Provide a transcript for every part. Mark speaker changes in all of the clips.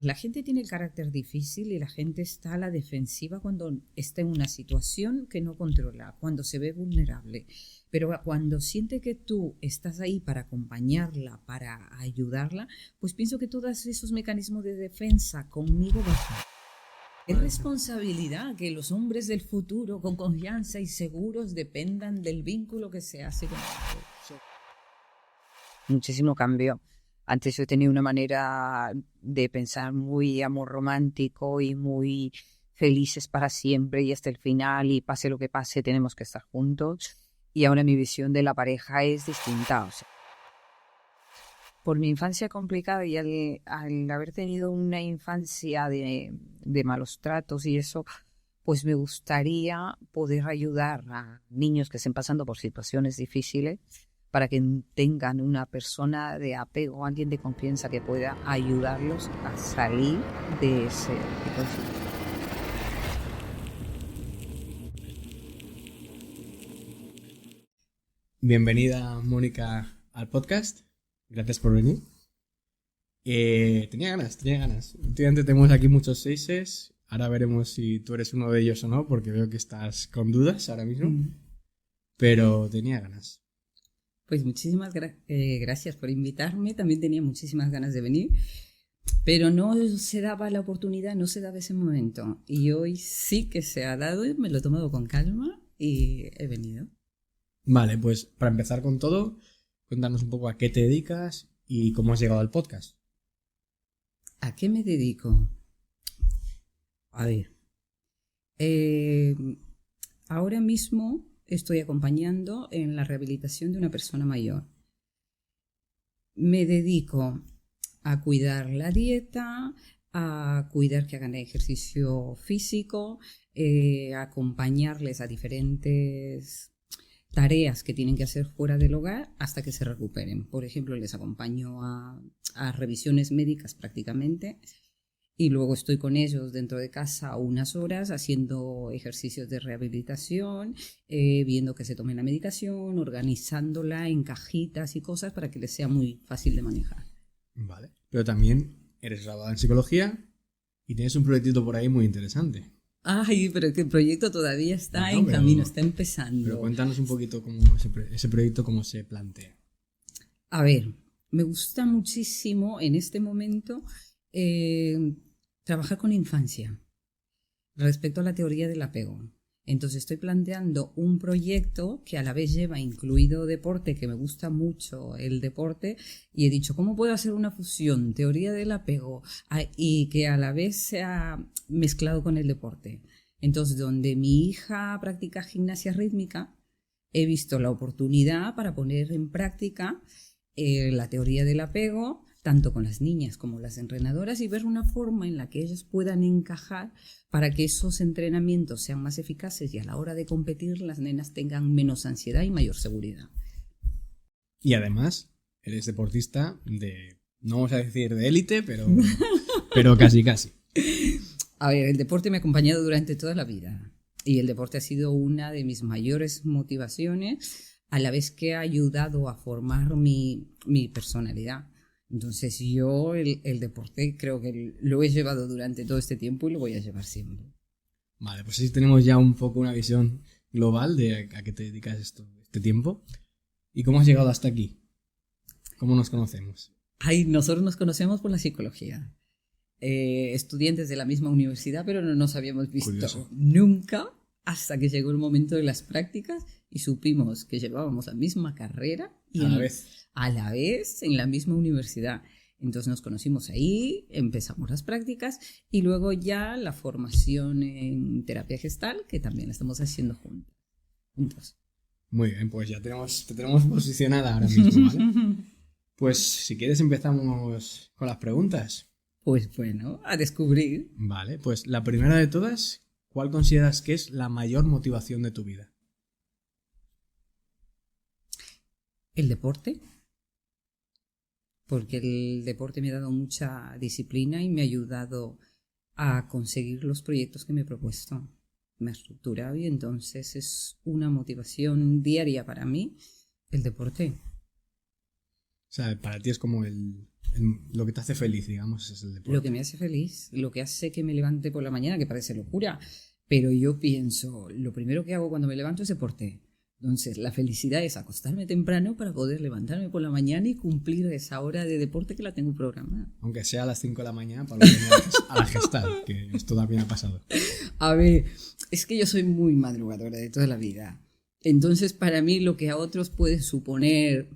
Speaker 1: La gente tiene el carácter difícil y la gente está a la defensiva cuando está en una situación que no controla, cuando se ve vulnerable. Pero cuando siente que tú estás ahí para acompañarla, para ayudarla, pues pienso que todos esos mecanismos de defensa conmigo bajan. Es responsabilidad que los hombres del futuro con confianza y seguros dependan del vínculo que se hace con ellos. Muchísimo cambio. Antes yo tenía una manera de pensar muy amor romántico y muy felices para siempre y hasta el final y pase lo que pase tenemos que estar juntos. Y ahora mi visión de la pareja es distinta. O sea, por mi infancia complicada y al haber tenido una infancia de malos tratos y eso, pues me gustaría poder ayudar a niños que estén pasando por situaciones difíciles para que tengan una persona de apego, alguien de confianza que pueda ayudarlos a salir de ese tipo de situación.
Speaker 2: Bienvenida, Mónica, al podcast. Gracias por venir. Tenía ganas. Últimamente tenemos aquí muchos seises. Ahora veremos si tú eres uno de ellos o no, porque veo que estás con dudas ahora mismo. Pero tenía ganas.
Speaker 1: Pues muchísimas gracias por invitarme. También tenía muchísimas ganas de venir, pero no se daba la oportunidad, no se daba ese momento. Y hoy sí que se ha dado, me lo he tomado con calma y he venido.
Speaker 2: Vale, pues para empezar con todo, cuéntanos un poco a qué te dedicas y cómo has llegado al podcast.
Speaker 1: ¿A qué me dedico? A ver, eh, ahora mismo estoy acompañando en la rehabilitación de una persona mayor. Me dedico a cuidar la dieta, a cuidar que hagan ejercicio físico, a acompañarles a diferentes tareas que tienen que hacer fuera del hogar hasta que se recuperen. Por ejemplo, les acompaño a revisiones médicas prácticamente y luego estoy con ellos dentro de casa unas horas haciendo ejercicios de rehabilitación, viendo que se tomen la medicación, organizándola en cajitas y cosas para que les sea muy fácil de manejar.
Speaker 2: Vale. Pero también eres graduada en psicología y tienes un proyectito por ahí muy interesante.
Speaker 1: Ay, pero que el proyecto todavía está
Speaker 2: Bueno,
Speaker 1: en camino, está empezando.
Speaker 2: pero cuéntanos un poquito cómo ese proyecto cómo se plantea.
Speaker 1: A ver, me gusta muchísimo en este momento trabajar con infancia respecto a la teoría del apego. Entonces estoy planteando un proyecto que a la vez lleva incluido deporte, que me gusta mucho el deporte, y he dicho, ¿cómo puedo hacer una fusión, teoría del apego, y que a la vez sea mezclado con el deporte? Entonces, donde mi hija practica gimnasia rítmica, he visto la oportunidad para poner en práctica la teoría del apego, tanto con las niñas como las entrenadoras, y ver una forma en la que ellas puedan encajar para que esos entrenamientos sean más eficaces y a la hora de competir las nenas tengan menos ansiedad y mayor seguridad.
Speaker 2: Y además, eres deportista no vamos a decir de élite, pero casi casi.
Speaker 1: A ver, el deporte me ha acompañado durante toda la vida y el deporte ha sido una de mis mayores motivaciones, a la vez que ha ayudado a formar mi personalidad. Entonces yo el deporte creo que lo he llevado durante todo este tiempo y lo voy a llevar siempre.
Speaker 2: Vale, pues así tenemos ya un poco una visión global de a qué te dedicas este tiempo. ¿Y cómo has llegado hasta aquí? ¿Cómo nos conocemos?
Speaker 1: Ay, nosotros nos conocemos por la psicología. Estudiantes de la misma universidad, pero no nos habíamos visto
Speaker 2: Curioso.
Speaker 1: nunca hasta que llegó el momento de las prácticas y supimos que llevábamos la misma carrera y a la vez en la misma universidad. Entonces nos conocimos ahí, empezamos las prácticas y luego ya la formación en terapia gestal, que también la estamos haciendo juntos.
Speaker 2: Muy bien, pues ya te tenemos posicionada ahora mismo, ¿vale? Pues si quieres empezamos con las preguntas.
Speaker 1: Pues bueno, a descubrir.
Speaker 2: Vale, pues la primera de todas, ¿cuál consideras que es la mayor motivación de tu vida?
Speaker 1: El deporte, porque el deporte me ha dado mucha disciplina y me ha ayudado a conseguir los proyectos que me he propuesto. Me ha estructurado y entonces es una motivación diaria para mí el deporte.
Speaker 2: sea, para ti es como lo que te hace feliz, digamos, es el deporte.
Speaker 1: Lo que me hace feliz, lo que hace que me levante por la mañana, que parece locura, pero yo pienso, lo primero que hago cuando me levanto es deporte. Entonces, la felicidad es acostarme temprano para poder levantarme por la mañana y cumplir esa hora de deporte que la tengo programada.
Speaker 2: Aunque sea a las 5 de la mañana para venir a la Gestal, que esto también ha pasado.
Speaker 1: A ver, es que yo soy muy madrugadora de toda la vida. Entonces, para mí, lo que a otros puede suponer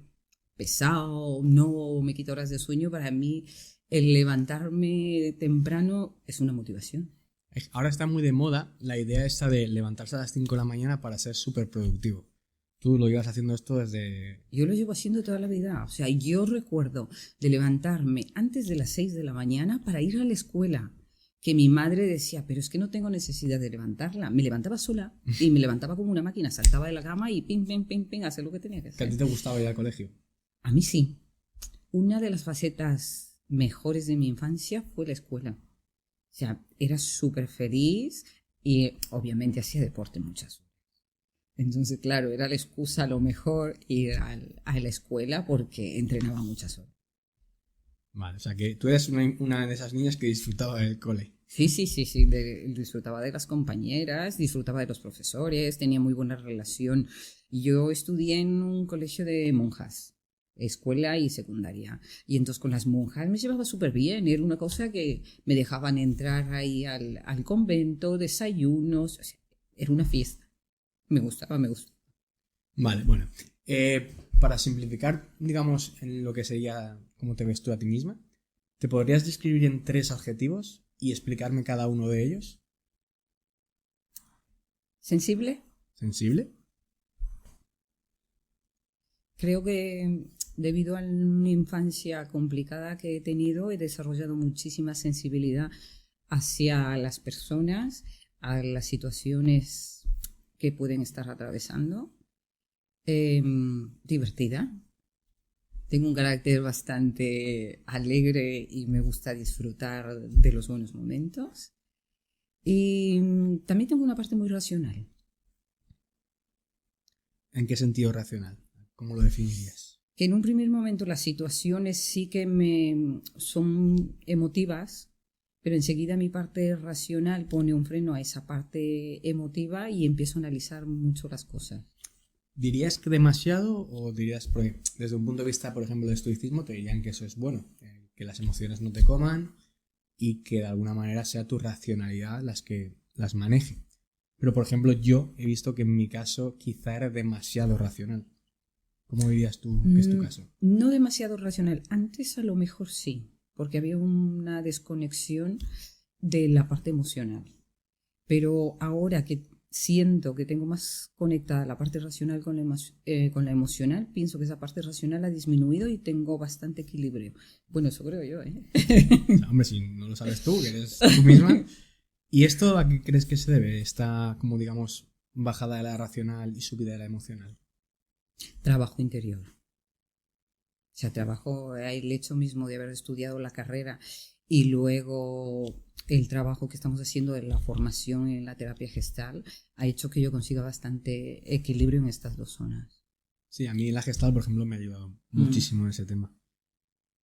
Speaker 1: pesado, no me quita horas de sueño, para mí el levantarme temprano es una motivación.
Speaker 2: Ahora está muy de moda la idea esta de levantarse a las 5 de la mañana para ser súper productivo. Tú lo llevas haciendo esto desde...
Speaker 1: Yo lo llevo haciendo toda la vida. O sea, yo recuerdo de levantarme antes de las 6 de la mañana para ir a la escuela. Que mi madre decía, pero es que no tengo necesidad de levantarla. Me levantaba sola y me levantaba como una máquina. Saltaba de la cama y pim, pim, pim, pim, hacer lo que tenía que
Speaker 2: ¿Que a
Speaker 1: hacer.
Speaker 2: ti te gustaba ir al colegio?
Speaker 1: A mí sí. Una de las facetas mejores de mi infancia fue la escuela. O sea, era súper feliz y obviamente hacía deporte muchas horas. Entonces, claro, era la excusa a lo mejor ir a la escuela porque entrenaba muchas horas.
Speaker 2: Vale, o sea que tú eres una de esas niñas que disfrutaba del cole.
Speaker 1: Sí, disfrutaba de las compañeras, disfrutaba de los profesores, tenía muy buena relación. Yo estudié en un colegio de monjas, escuela y secundaria, y entonces con las monjas me llevaba súper bien, era una cosa que me dejaban entrar ahí al convento, desayunos, o sea, era una fiesta, me gustaba.
Speaker 2: Vale, bueno. Para simplificar, digamos, en lo que sería cómo te ves tú a ti misma, ¿te podrías describir en 3 adjetivos y explicarme cada uno de ellos?
Speaker 1: ¿Sensible?
Speaker 2: ¿Sensible?
Speaker 1: Creo que debido a una infancia complicada que he tenido, he desarrollado muchísima sensibilidad hacia las personas, a las situaciones que pueden estar atravesando. Divertida. Tengo un carácter bastante alegre y me gusta disfrutar de los buenos momentos. Y también tengo una parte muy racional.
Speaker 2: ¿En qué sentido racional? ¿Cómo lo definirías?
Speaker 1: Que en un primer momento las situaciones sí que me son emotivas, pero enseguida mi parte racional pone un freno a esa parte emotiva y empiezo a analizar mucho las cosas.
Speaker 2: ¿Dirías que demasiado o dirías, porque desde un punto de vista, por ejemplo, de estoicismo, te dirían que eso es bueno, que las emociones no te coman y que de alguna manera sea tu racionalidad las que las maneje? Pero, por ejemplo, yo he visto que en mi caso quizá era demasiado racional. ¿Cómo dirías tú que es tu caso?
Speaker 1: No demasiado racional. Antes a lo mejor sí, porque había una desconexión de la parte emocional. Pero ahora que siento que tengo más conectada la parte racional con la emocional, pienso que esa parte racional ha disminuido y tengo bastante equilibrio. Bueno, eso creo yo, ¿eh?
Speaker 2: O sea, hombre, si no lo sabes tú, que eres tú misma. ¿Y esto a qué crees que se debe? Esta, como digamos, bajada de la racional y subida de la emocional.
Speaker 1: Trabajo interior. O sea, trabajo, el hecho mismo de haber estudiado la carrera y luego el trabajo que estamos haciendo de la formación en la terapia gestal ha hecho que yo consiga bastante equilibrio en estas dos zonas.
Speaker 2: Sí, a mí la Gestalt, por ejemplo, me ha ayudado muchísimo en ese tema.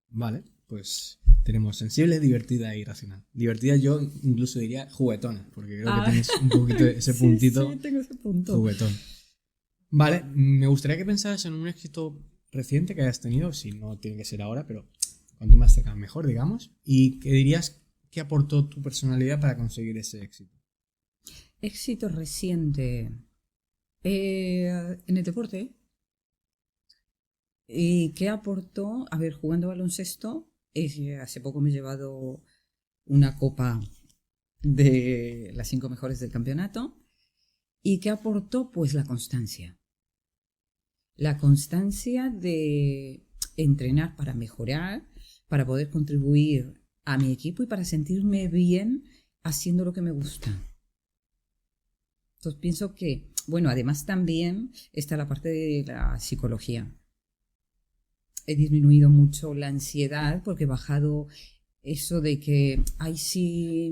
Speaker 2: Vale, pues tenemos sensible, divertida y racional. Divertida yo incluso diría juguetona, porque creo que tienes un poquito ese puntito.
Speaker 1: Sí, tengo ese punto.
Speaker 2: Juguetón. Vale, me gustaría que pensaras en un éxito reciente que hayas tenido, si no tiene que ser ahora, pero cuanto más cerca mejor, digamos, y que dirías que aportó tu personalidad para conseguir ese éxito.
Speaker 1: Éxito reciente en el deporte. ¿Y qué aportó? A ver, jugando baloncesto, hace poco me he llevado una copa de las 5 mejores del campeonato. ¿Y qué aportó? Pues la constancia. La constancia de entrenar para mejorar, para poder contribuir a mi equipo y para sentirme bien haciendo lo que me gusta. Entonces pienso que, bueno, además también está la parte de la psicología. He disminuido mucho la ansiedad porque he bajado eso de que, ay, si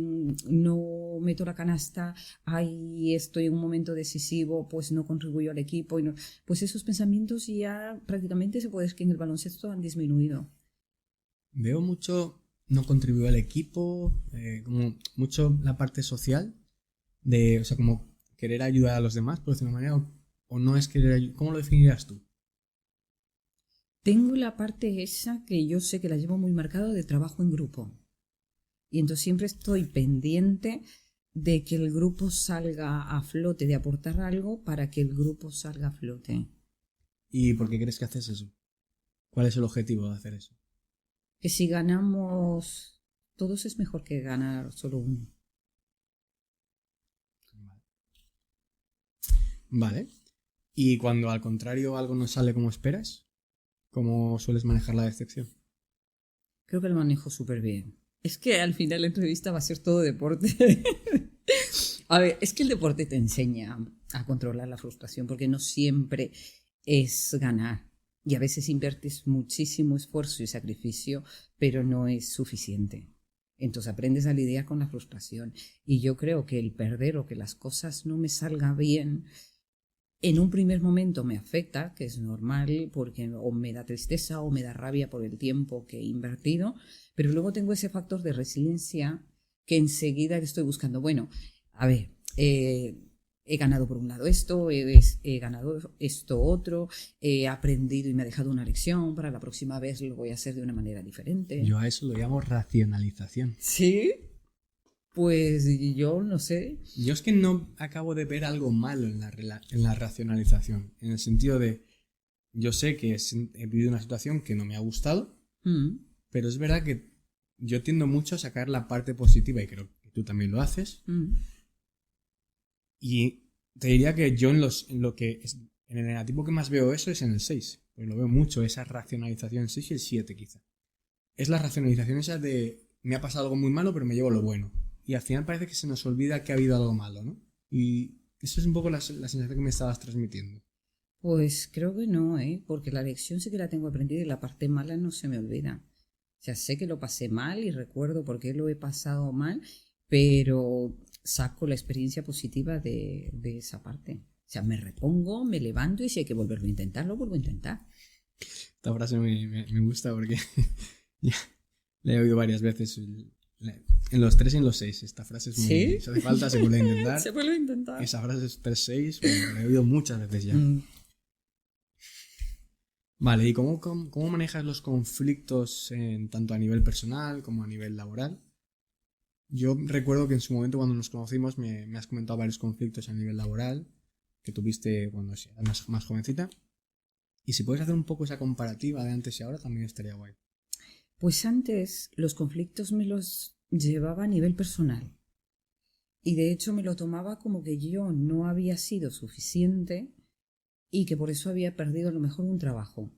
Speaker 1: no no meto la canasta, ay, estoy en un momento decisivo, pues no contribuyo al equipo. Pues esos pensamientos ya prácticamente se puede decir que en el baloncesto han disminuido.
Speaker 2: Veo mucho no contribuir al equipo, como mucho la parte social, o sea, como querer ayudar a los demás, por decirlo de una manera, o no es querer ayudar. ¿Cómo lo definirías tú?
Speaker 1: Tengo la parte esa que yo sé que la llevo muy marcada de trabajo en grupo. Y entonces siempre estoy pendiente de que el grupo salga a flote, de aportar algo para que el grupo salga a flote.
Speaker 2: ¿Y por qué crees que haces eso? ¿Cuál es el objetivo de hacer eso?
Speaker 1: Que si ganamos todos es mejor que ganar solo uno.
Speaker 2: Vale. ¿Y cuando al contrario algo no sale como esperas? ¿Cómo sueles manejar la decepción?
Speaker 1: Creo que lo manejo súper bien. Es que al final la entrevista va a ser todo deporte. A ver, es que el deporte te enseña a controlar la frustración porque no siempre es ganar. Y a veces inviertes muchísimo esfuerzo y sacrificio, pero no es suficiente. Entonces aprendes a lidiar con la frustración. Y yo creo que el perder o que las cosas no me salgan bien, en un primer momento me afecta, que es normal, porque o me da tristeza o me da rabia por el tiempo que he invertido, pero luego tengo ese factor de resiliencia que enseguida estoy buscando. Bueno, a ver, he ganado por un lado esto, he ganado esto otro, he aprendido y me ha dejado una lección, para la próxima vez lo voy a hacer de una manera diferente.
Speaker 2: Yo a eso lo llamo racionalización.
Speaker 1: ¿Sí? Pues yo no sé.
Speaker 2: Yo es que no acabo de ver algo malo en la racionalización. En el sentido de, yo sé que he vivido una situación que no me ha gustado, pero es verdad que yo tiendo mucho a sacar la parte positiva y creo que tú también lo haces. Y te diría que yo en el negativo que más veo eso es en el 6. Pues lo veo mucho, esa racionalización, el 6 y el 7 quizá. Es la racionalización esa de, me ha pasado algo muy malo, pero me llevo lo bueno. Y al final parece que se nos olvida que ha habido algo malo, ¿no? Y eso es un poco la sensación que me estabas transmitiendo.
Speaker 1: Pues creo que no, porque la lección sí que la tengo aprendida y la parte mala no se me olvida. O sea, sé que lo pasé mal y recuerdo por qué lo he pasado mal, pero saco la experiencia positiva de esa parte. O sea, me repongo, me levanto y si hay que volverlo a intentar, lo vuelvo a intentar.
Speaker 2: Esta frase me gusta porque ya la he oído varias veces. En los 3 y en los 6. Esta frase es muy...
Speaker 1: ¿Sí?
Speaker 2: Si hace falta, se vuelve a intentar.
Speaker 1: Se vuelve a intentar.
Speaker 2: Esa frase es 3-6, bueno, la he oído muchas veces ya. Vale, ¿y cómo manejas los conflictos tanto a nivel personal como a nivel laboral? Yo recuerdo que en su momento cuando nos conocimos me has comentado varios conflictos a nivel laboral que tuviste cuando eras más jovencita. Y si puedes hacer un poco esa comparativa de antes y ahora también estaría guay.
Speaker 1: Pues antes los conflictos me los llevaba a nivel personal. Y de hecho me lo tomaba como que yo no había sido suficiente y que por eso había perdido a lo mejor un trabajo.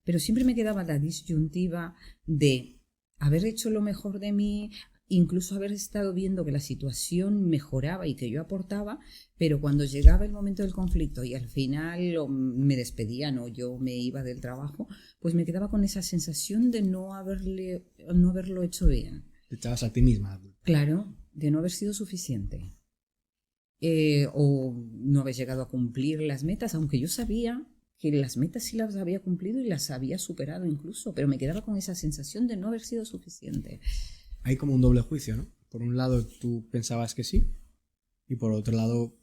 Speaker 1: Pero siempre me quedaba la disyuntiva de haber hecho lo mejor de mí, incluso haber estado viendo que la situación mejoraba y que yo aportaba, pero cuando llegaba el momento del conflicto y al final me despedían o yo me iba del trabajo, pues me quedaba con esa sensación de no haberlo hecho bien.
Speaker 2: Te echabas a ti misma.
Speaker 1: Claro, de no haber sido suficiente. O no haber llegado a cumplir las metas, aunque yo sabía que las metas sí las había cumplido y las había superado incluso, pero me quedaba con esa sensación de no haber sido suficiente.
Speaker 2: Hay como un doble juicio, ¿no? Por un lado tú pensabas que sí y por otro lado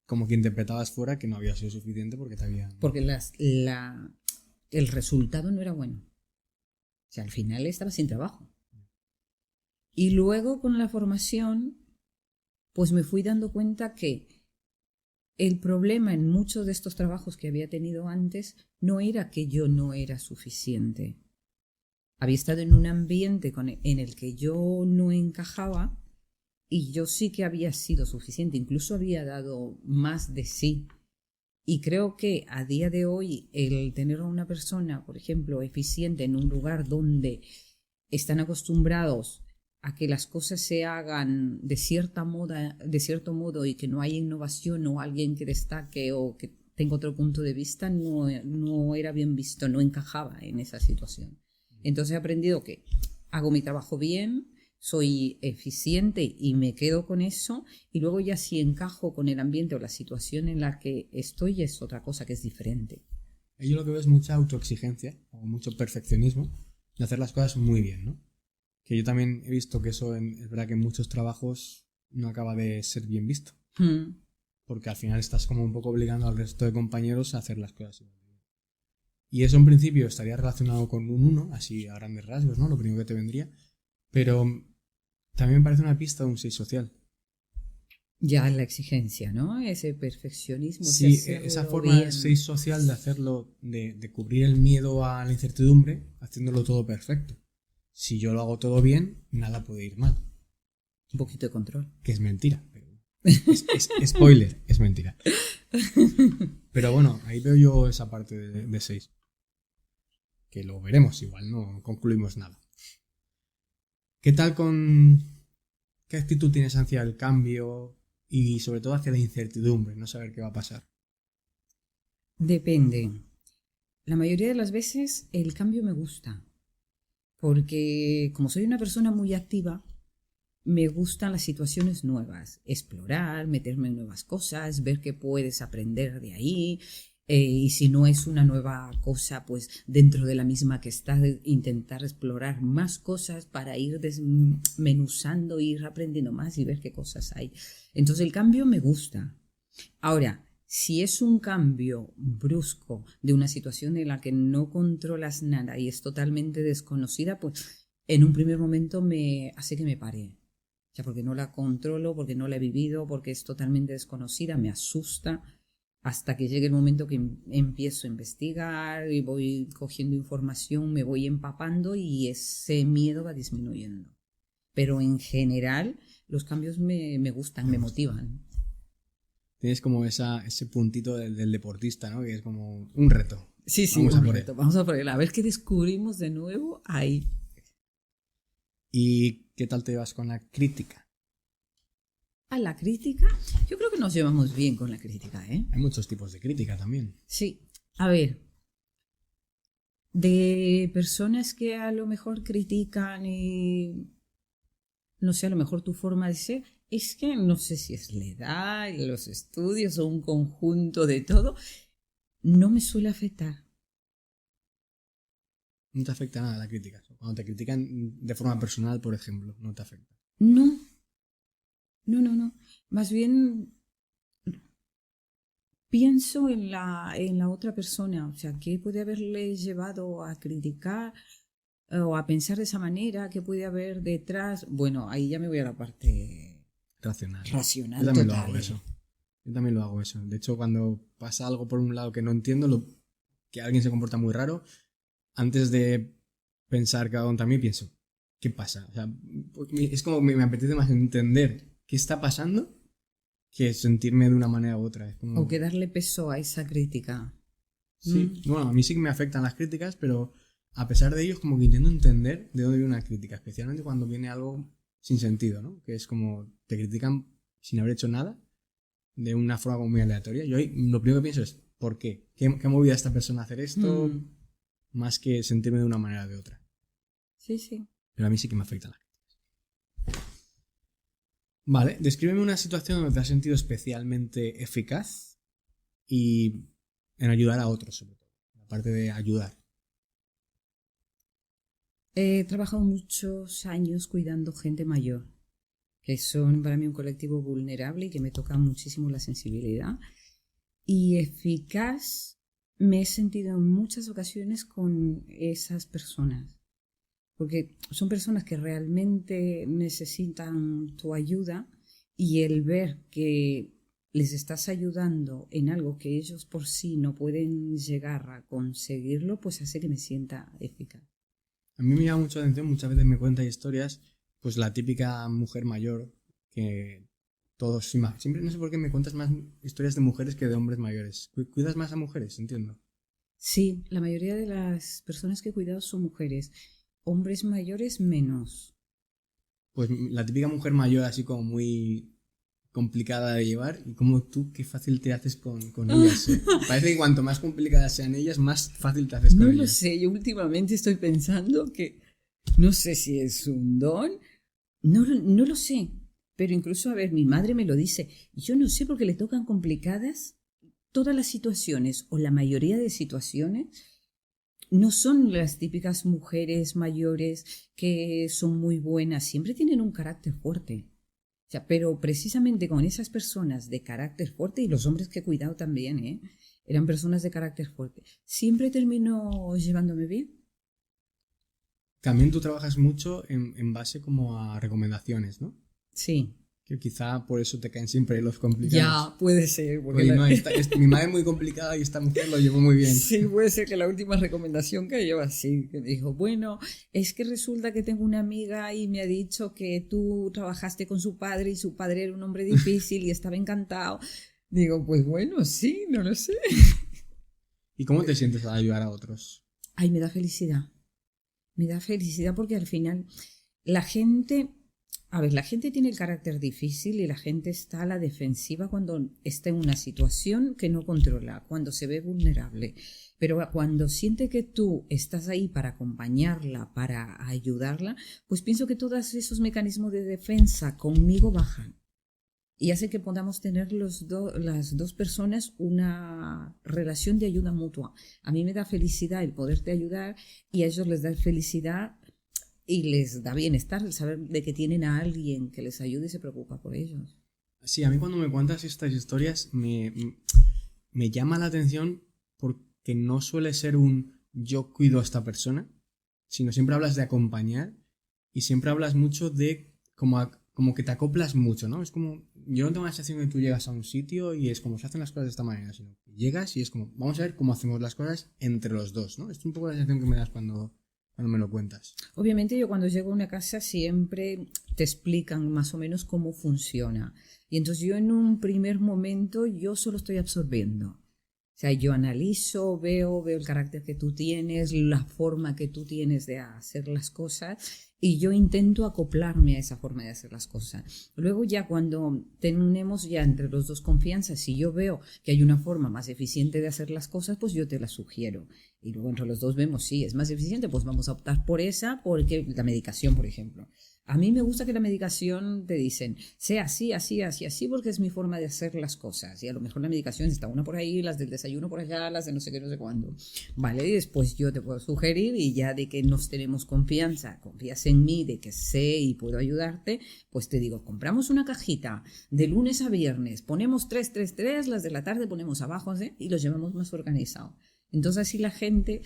Speaker 2: como que interpretabas fuera que no había sido suficiente porque te habían...
Speaker 1: Porque el resultado no era bueno. O sea, al final estaba sin trabajo. Y luego con la formación, pues me fui dando cuenta que el problema en muchos de estos trabajos que había tenido antes no era que yo no era suficiente. Había estado en un ambiente en el que yo no encajaba y yo sí que había sido suficiente, incluso había dado más de sí. Y creo que a día de hoy el tener a una persona, por ejemplo, eficiente en un lugar donde están acostumbrados a que las cosas se hagan de cierto modo y que no haya innovación o alguien que destaque o que tenga otro punto de vista, no era bien visto, no encajaba en esa situación. Entonces he aprendido que hago mi trabajo bien, soy eficiente y me quedo con eso, y luego ya si encajo con el ambiente o la situación en la que estoy es otra cosa que es diferente.
Speaker 2: Yo lo que veo es mucha autoexigencia o mucho perfeccionismo de hacer las cosas muy bien, ¿no? Que yo también he visto que eso es verdad que en muchos trabajos no acaba de ser bien visto. Porque al final estás como un poco obligando al resto de compañeros a hacer las cosas igual. Y eso en principio estaría relacionado con un 1, así a grandes rasgos, ¿no? Lo primero que te vendría. Pero también me parece una pista de un 6 social.
Speaker 1: Ya la exigencia, ¿no? Ese perfeccionismo.
Speaker 2: Sí, esa forma de 6 social de hacerlo, de cubrir el miedo a la incertidumbre, haciéndolo todo perfecto. Si yo lo hago todo bien, nada puede ir mal.
Speaker 1: Un poquito de control.
Speaker 2: Que es mentira. Pero es spoiler, es mentira. Pero bueno, ahí veo yo esa parte de 6. Que lo veremos, igual no concluimos nada. ¿Qué tal qué actitud tienes hacia el cambio y sobre todo hacia la incertidumbre, no saber qué va a pasar?
Speaker 1: Depende. La mayoría de las veces el cambio me gusta, porque como soy una persona muy activa, me gustan las situaciones nuevas, explorar, meterme en nuevas cosas, ver qué puedes aprender de ahí. Y si no es una nueva cosa, pues dentro de la misma que estás, intentar explorar más cosas para ir desmenuzando, ir aprendiendo más y ver qué cosas hay. Entonces el cambio me gusta. Ahora, si es un cambio brusco de una situación en la que no controlas nada y es totalmente desconocida, pues en un primer momento me hace que me pare. O sea, porque no la controlo, porque no la he vivido, porque es totalmente desconocida, me asusta. Hasta que llegue el momento que empiezo a investigar y voy cogiendo información, me voy empapando y ese miedo va disminuyendo. Pero en general los cambios me gustan, me motivan.
Speaker 2: Tienes como ese puntito del deportista, ¿no? Que es como un reto.
Speaker 1: Sí, vamos un reto. Vamos a por él. A ver qué descubrimos de nuevo ahí.
Speaker 2: ¿Y qué tal te llevas con la crítica?
Speaker 1: ¿A la crítica? Yo creo que nos llevamos bien con la crítica, ¿eh?
Speaker 2: Hay muchos tipos de crítica también.
Speaker 1: Sí. A ver, de personas que a lo mejor critican y no sé, a lo mejor tu forma de ser, es que no sé si es la edad, los estudios o un conjunto de todo, no me suele afectar.
Speaker 2: No te afecta nada la crítica. Cuando te critican de forma personal, por ejemplo, no te afecta.
Speaker 1: No. Más bien pienso en la otra persona. O sea, ¿qué puede haberle llevado a criticar o a pensar de esa manera? ¿Qué puede haber detrás? Bueno, ahí ya me voy a la parte racional.
Speaker 2: Yo también lo hago eso. De hecho, cuando pasa algo por un lado que no entiendo, que alguien se comporta muy raro, antes de pensar que hago contra mí, pienso, ¿qué pasa? O sea, es como me apetece más entender qué está pasando que sentirme de una manera u otra. Es como...
Speaker 1: O que darle peso a esa crítica.
Speaker 2: Sí, bueno, a mí sí que me afectan las críticas, pero a pesar de ello es como que intento entender de dónde viene una crítica, especialmente cuando viene algo sin sentido, ¿no? Que es como te critican sin haber hecho nada, de una forma como muy aleatoria. Yo lo primero que pienso es, ¿por qué? ¿Qué ha movido a esta persona a hacer esto? Más que sentirme de una manera o de otra.
Speaker 1: Sí.
Speaker 2: Pero a mí sí que me afectan las críticas. Vale, descríbeme una situación donde te has sentido especialmente eficaz y en ayudar a otros, sobre todo. Aparte de ayudar.
Speaker 1: He trabajado muchos años cuidando gente mayor, que son para mí un colectivo vulnerable y que me toca muchísimo la sensibilidad. Y eficaz me he sentido en muchas ocasiones con esas personas, porque son personas que realmente necesitan tu ayuda y el ver que les estás ayudando en algo que ellos por sí no pueden llegar a conseguirlo, pues hace que me sienta eficaz.
Speaker 2: A mí me llama mucho la atención, muchas veces me cuentan historias, pues la típica mujer mayor que todos, siempre no sé por qué me cuentas más historias de mujeres que de hombres mayores. ¿Cuidas más a mujeres? Entiendo.
Speaker 1: Sí, la mayoría de las personas que he cuidado son mujeres. Hombres mayores menos.
Speaker 2: Pues la típica mujer mayor así como muy complicada de llevar y como tú qué fácil te haces con ellas. Parece que cuanto más complicadas sean ellas, más fácil te haces con ellas.
Speaker 1: No lo sé, yo últimamente estoy pensando que no sé si es un don, No lo sé, pero incluso, a ver, mi madre me lo dice. Yo no sé por qué le tocan complicadas todas las situaciones o la mayoría de situaciones. No son las típicas mujeres mayores que son muy buenas, siempre tienen un carácter fuerte. O sea, pero precisamente con esas personas de carácter fuerte, y los hombres que he cuidado también, eran personas de carácter fuerte, siempre termino llevándome bien.
Speaker 2: También tú trabajas mucho en base como a recomendaciones, ¿no?
Speaker 1: Sí,
Speaker 2: Que quizá por eso te caen siempre los complicados.
Speaker 1: ya puede ser, porque
Speaker 2: Oye, no, mi madre es muy complicada y esta mujer lo llevó muy bien.
Speaker 1: sí, puede ser que la última recomendación que lleva así, que me dijo, bueno, es que resulta que tengo una amiga y me ha dicho que tú trabajaste con su padre y su padre era un hombre difícil y estaba encantado. Digo, pues bueno, sí, no lo sé.
Speaker 2: ¿Y cómo te sientes al ayudar a otros?
Speaker 1: Ay, me da felicidad. Me da felicidad porque al final la gente, a ver, la gente tiene el carácter difícil y la gente está a la defensiva cuando está en una situación que no controla, cuando se ve vulnerable. Pero cuando siente que tú estás ahí para acompañarla, para ayudarla, pues pienso que todos esos mecanismos de defensa conmigo bajan. Y hace que podamos tener las dos personas una relación de ayuda mutua. A mí me da felicidad el poderte ayudar y a ellos les da felicidad y les da bienestar el saber de que tienen a alguien que les ayude y se preocupa por ellos.
Speaker 2: Sí, a mí cuando me cuentas estas historias me llama la atención porque no suele ser un yo cuido a esta persona, sino siempre hablas de acompañar y siempre hablas mucho de como que te acoplas mucho, ¿no? Es como, yo no tengo la sensación de que tú llegas a un sitio y es como se hacen las cosas de esta manera, sino que llegas y es como, vamos a ver cómo hacemos las cosas entre los dos, ¿no? Es un poco la sensación que me das cuando me lo cuentas.
Speaker 1: Obviamente yo cuando llego a una casa siempre te explican más o menos cómo funciona. Y entonces yo en un primer momento yo solo estoy absorbiendo. O sea, yo analizo, veo el carácter que tú tienes, la forma que tú tienes de hacer las cosas y yo intento acoplarme a esa forma de hacer las cosas. Luego ya cuando tenemos ya entre los dos confianza, si yo veo que hay una forma más eficiente de hacer las cosas, pues yo te la sugiero. Y luego entre los dos vemos, sí, es más eficiente, pues vamos a optar por esa, porque la medicación, por ejemplo. A mí me gusta que la medicación te dicen, sea así, así, así, así, porque es mi forma de hacer las cosas. Y a lo mejor la medicación está una por ahí, las del desayuno por allá, las de no sé qué, no sé cuándo. Vale, y después yo te puedo sugerir y ya de que nos tenemos confianza, confías en mí, de que sé y puedo ayudarte, pues te digo, compramos una cajita de lunes a viernes, ponemos 3, las de la tarde ponemos abajo, ¿sí? Y los llevamos más organizados. Entonces así la gente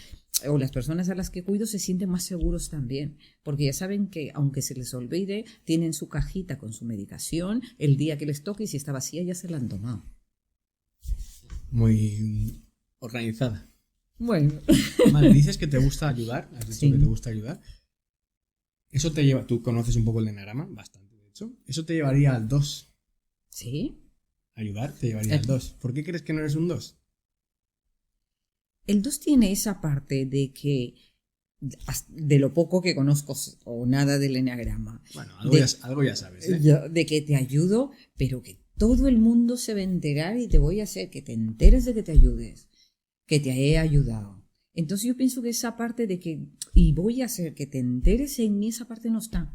Speaker 1: o las personas a las que cuido se sienten más seguros también, porque ya saben que aunque se les olvide, tienen su cajita con su medicación el día que les toque y si está vacía ya se la han tomado.
Speaker 2: Muy organizada.
Speaker 1: Bueno.
Speaker 2: Vale, dices que te gusta ayudar, has dicho
Speaker 1: Sí.
Speaker 2: que te gusta ayudar. Eso te lleva, tú conoces un poco el enagrama, bastante de hecho. Eso te llevaría al 2.
Speaker 1: ¿Sí?
Speaker 2: Ayudar te llevaría al 2. ¿Por qué crees que no eres un 2?
Speaker 1: El 2 tiene esa parte de que, de lo poco que conozco o nada del eneagrama,
Speaker 2: Bueno,
Speaker 1: de,
Speaker 2: algo ya sabes, ¿eh?
Speaker 1: de que te ayudo, pero que todo el mundo se va a enterar y te voy a hacer que te enteres de que te ayudes, que te he ayudado. Entonces yo pienso que esa parte de que, y voy a hacer que te enteres, en mí esa parte no está.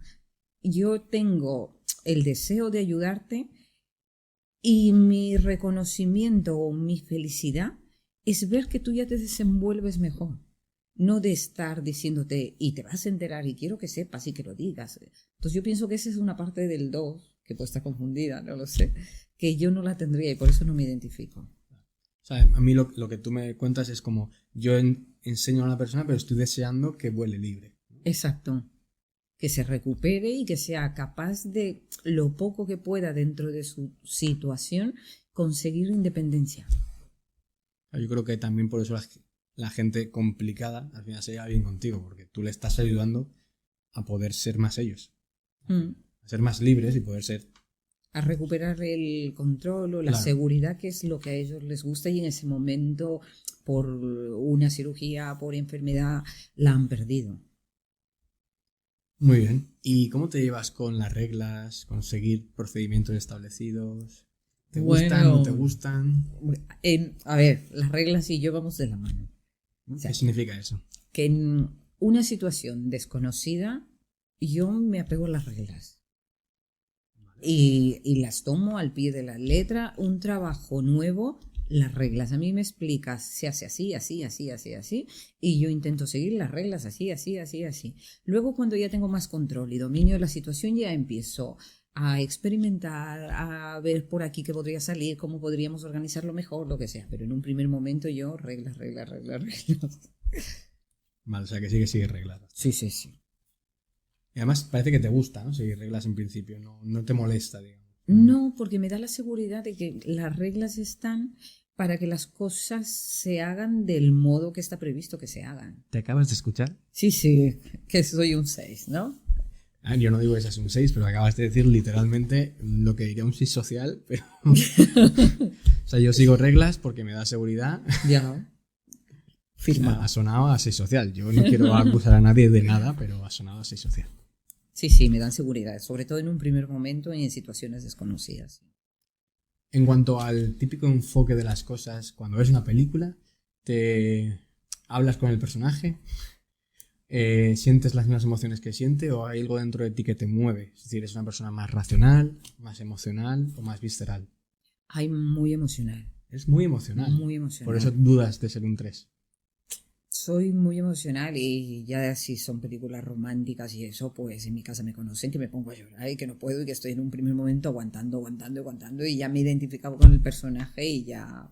Speaker 1: Yo tengo el deseo de ayudarte y mi reconocimiento o mi felicidad es ver que tú ya te desenvuelves mejor. No de estar diciéndote, y te vas a enterar, y quiero que sepas y que lo digas. Entonces yo pienso que esa es una parte del 2 que puede estar confundida, no lo sé, que yo no la tendría y por eso no me identifico.
Speaker 2: O sea, a mí lo que tú me cuentas es como, yo enseño a una persona, pero estoy deseando que vuele libre.
Speaker 1: Exacto. Que se recupere y que sea capaz de, lo poco que pueda dentro de su situación, conseguir independencia.
Speaker 2: Yo creo que también por eso la gente complicada al final se lleva bien contigo, porque tú le estás ayudando a poder ser más ellos, a ser más libres y poder ser...
Speaker 1: A recuperar el control o la
Speaker 2: Claro.
Speaker 1: seguridad, que es lo que a ellos les gusta y en ese momento, por una cirugía, por enfermedad, la han perdido.
Speaker 2: Muy bien. ¿Y cómo te llevas con las reglas, con seguir procedimientos establecidos? ¿Te gustan, no te gustan?
Speaker 1: A ver, las reglas y yo vamos de la mano. O sea,
Speaker 2: ¿Qué significa eso?
Speaker 1: que en una situación desconocida yo me apego a las reglas. y las tomo al pie de la letra, un trabajo nuevo, las reglas. A mí me explicas, se hace así, así, así, así, así, y yo intento seguir las reglas así, así, así, así. Luego, cuando ya tengo más control y dominio de la situación, ya empiezo a experimentar, a ver por aquí qué podría salir, cómo podríamos organizarlo mejor, lo que sea. Pero en un primer momento yo, reglas, reglas, reglas, reglas.
Speaker 2: Vale, o sea que sí que sigues reglas.
Speaker 1: Sí, sí, sí.
Speaker 2: Y además parece que te gusta, ¿no? Seguir reglas en principio, no te molesta, digamos.
Speaker 1: No, porque me da la seguridad de que las reglas están para que las cosas se hagan del modo que está previsto que se hagan.
Speaker 2: ¿Te acabas de escuchar?
Speaker 1: Sí, sí, que soy un 6, ¿no?
Speaker 2: Yo no digo que seas un 6, pero acabas de decir literalmente lo que diría un 6 social. Pero... o sea, yo sigo reglas porque me da seguridad.
Speaker 1: Ya. Firma.
Speaker 2: Ha sonado a 6 social. Yo no quiero acusar a nadie de nada, pero ha sonado a 6 social.
Speaker 1: Sí, sí, me dan seguridad, sobre todo en un primer momento y en situaciones desconocidas.
Speaker 2: En cuanto al típico enfoque de las cosas, cuando ves una película, te hablas con el personaje, sientes las mismas emociones que siente o hay algo dentro de ti que te mueve. Es decir, ¿es una persona más racional, más emocional o más visceral?
Speaker 1: Ay, muy emocional.
Speaker 2: Es muy emocional.
Speaker 1: Muy emocional.
Speaker 2: Por eso dudas de ser un 3.
Speaker 1: Soy muy emocional y ya si son películas románticas y eso, pues en mi casa me conocen que me pongo a llorar y que no puedo y que estoy en un primer momento aguantando y ya me he identificado con el personaje y ya...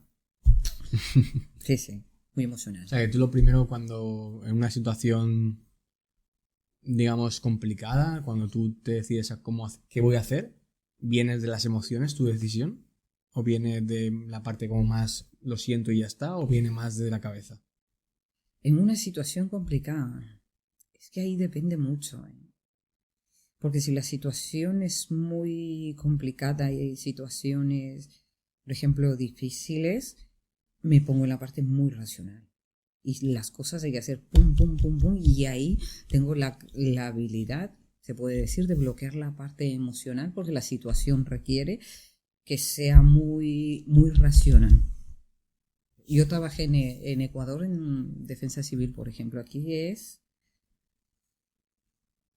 Speaker 1: Sí, sí, muy emocional.
Speaker 2: O sea, que tú lo primero cuando en una situación, digamos, complicada, cuando tú te decides a qué voy a hacer, ¿vienes de las emociones tu decisión? ¿O viene de la parte como más lo siento y ya está? ¿O viene más de la cabeza?
Speaker 1: En una situación complicada, es que ahí depende mucho, ¿eh? Porque si la situación es muy complicada y hay situaciones, por ejemplo, difíciles, me pongo en la parte muy racional. Y las cosas hay que hacer pum, pum, pum, pum, y ahí tengo la habilidad, se puede decir, de bloquear la parte emocional porque la situación requiere que sea muy, muy racional. Yo trabajé en Ecuador en defensa civil, por ejemplo. Aquí es...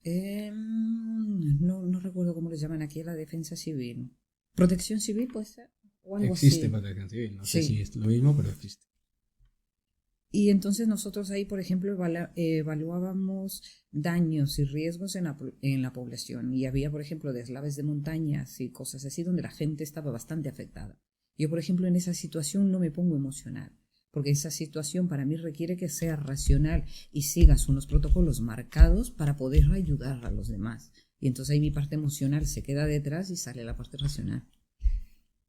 Speaker 1: no recuerdo cómo le llaman aquí a la defensa civil. ¿Protección civil puede ser? O algo
Speaker 2: existe
Speaker 1: así.
Speaker 2: protección civil. No
Speaker 1: Sí.
Speaker 2: sé si es lo mismo, pero existe.
Speaker 1: Y entonces nosotros ahí, por ejemplo, evaluábamos daños y riesgos en la población. Y había, por ejemplo, deslaves de montañas y cosas así donde la gente estaba bastante afectada. Yo, por ejemplo, en esa situación no me pongo emocional, porque esa situación para mí requiere que seas racional y sigas unos protocolos marcados para poder ayudar a los demás. Y entonces ahí mi parte emocional se queda detrás y sale la parte racional.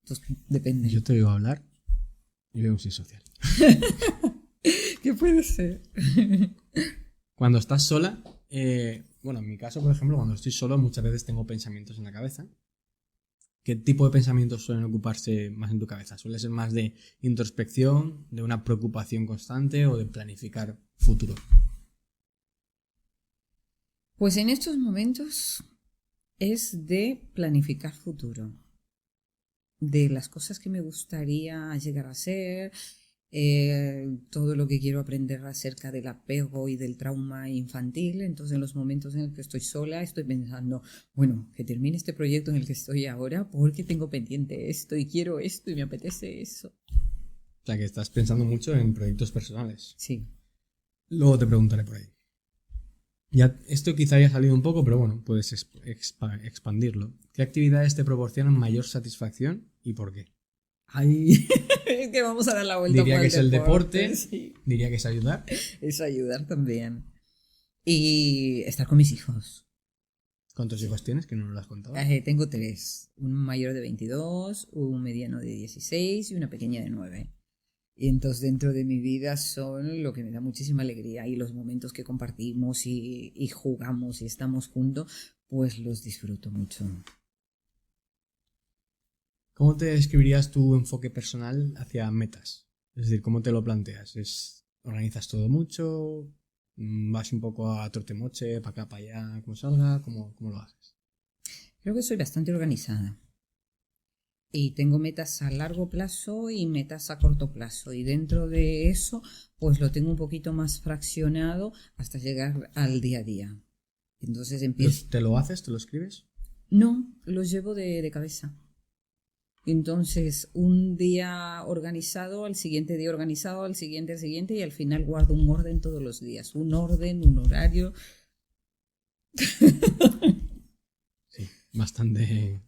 Speaker 1: Entonces, depende.
Speaker 2: Yo te oigo hablar y veo un sí social.
Speaker 1: ¿Qué puede ser?
Speaker 2: Cuando estás sola, bueno, en mi caso, por ejemplo, cuando estoy solo muchas veces tengo pensamientos en la cabeza. ¿Qué tipo de pensamientos suelen ocuparse más en tu cabeza? ¿Suele ser más de introspección, de una preocupación constante o de planificar futuro?
Speaker 1: Pues en estos momentos es de planificar futuro, de las cosas que me gustaría llegar a ser, todo lo que quiero aprender acerca del apego y del trauma infantil. Entonces en los momentos en los que estoy sola estoy pensando, bueno, que termine este proyecto en el que estoy ahora porque tengo pendiente esto y quiero esto y me apetece eso.
Speaker 2: O sea, que estás pensando mucho en proyectos personales.
Speaker 1: Sí.
Speaker 2: Luego te preguntaré por ahí. Ya, esto quizá haya salido un poco, pero bueno, puedes expandirlo. ¿Qué actividades te proporcionan mayor satisfacción y por qué?
Speaker 1: Ay, es que vamos a dar la vuelta.
Speaker 2: Diría que es el deporte,
Speaker 1: sí.
Speaker 2: diría que es ayudar.
Speaker 1: Es ayudar también. Y estar con mis hijos.
Speaker 2: ¿Cuántos hijos tienes? Que no nos lo has contado.
Speaker 1: Tengo 3. Un mayor de 22, un mediano de 16 y una pequeña de 9. Y entonces dentro de mi vida son lo que me da muchísima alegría y los momentos que compartimos y jugamos y estamos juntos, pues los disfruto mucho.
Speaker 2: ¿Cómo te describirías tu enfoque personal hacia metas? Es decir, ¿cómo te lo planteas? ¿Organizas todo mucho? ¿Vas un poco a trote-moche, para acá, para allá, como salga? ¿Cómo lo haces?
Speaker 1: Creo que soy bastante organizada. Y tengo metas a largo plazo y metas a corto plazo. Y dentro de eso, pues lo tengo un poquito más fraccionado hasta llegar al día a día. Entonces empiezo...
Speaker 2: ¿Te lo haces? ¿Te lo escribes?
Speaker 1: No, los llevo de cabeza. Entonces, un día organizado, al siguiente día organizado, al siguiente, y al final guardo un orden todos los días. Un orden, un horario.
Speaker 2: Sí, bastante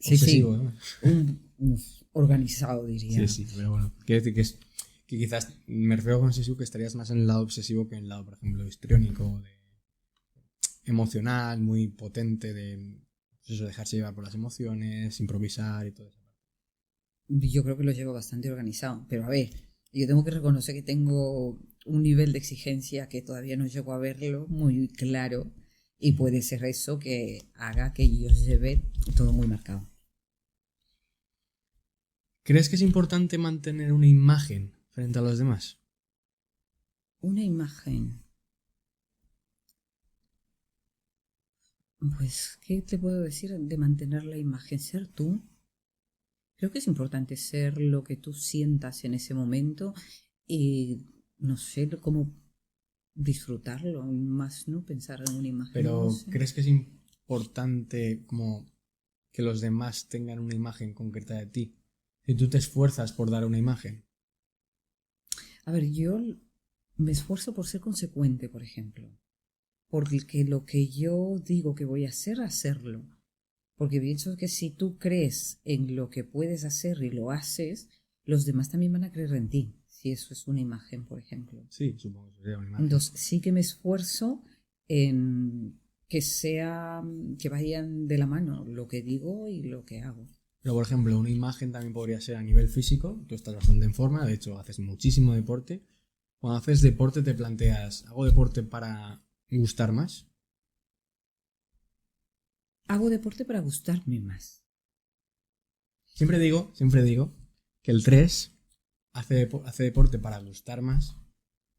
Speaker 1: Sí,
Speaker 2: obsesivo,
Speaker 1: sí.
Speaker 2: ¿no?
Speaker 1: Organizado, diría.
Speaker 2: Sí, sí, pero bueno, quiero decir que quizás me refiero con obsesivo que estarías más en el lado obsesivo que en el lado, por ejemplo, histriónico, emocional, muy potente, de pues eso, dejarse llevar por las emociones, improvisar y todo eso.
Speaker 1: Yo creo que lo llevo bastante organizado. Pero a ver, yo tengo que reconocer que tengo un nivel de exigencia que todavía no llego a verlo muy claro. Y puede ser eso que haga que yo lleve todo muy marcado.
Speaker 2: ¿Crees que es importante mantener una imagen frente a los demás?
Speaker 1: Una imagen. Pues, ¿qué te puedo decir de mantener la imagen? Ser tú. Creo que es importante ser lo que tú sientas en ese momento y no sé cómo disfrutarlo, más no pensar en una imagen, no lo
Speaker 2: Pero
Speaker 1: sé.
Speaker 2: ¿crees que es importante como que los demás tengan una imagen concreta de ti? Si tú te esfuerzas por dar una imagen.
Speaker 1: A ver, yo me esfuerzo por ser consecuente, por ejemplo, porque lo que yo digo que voy a hacer, hacerlo. Porque pienso que si tú crees en lo que puedes hacer y lo haces, los demás también van a creer en ti, si eso es una imagen, por ejemplo.
Speaker 2: Sí, supongo que sería una imagen.
Speaker 1: Entonces sí que me esfuerzo en que sea, que vayan de la mano lo que digo y lo que hago.
Speaker 2: Pero, por ejemplo, una imagen también podría ser a nivel físico. Tú estás bastante en forma, de hecho, haces muchísimo deporte. Cuando haces deporte te planteas, ¿hago deporte para gustar más?
Speaker 1: Hago deporte para gustarme más.
Speaker 2: Siempre digo que el 3 hace deporte para gustar más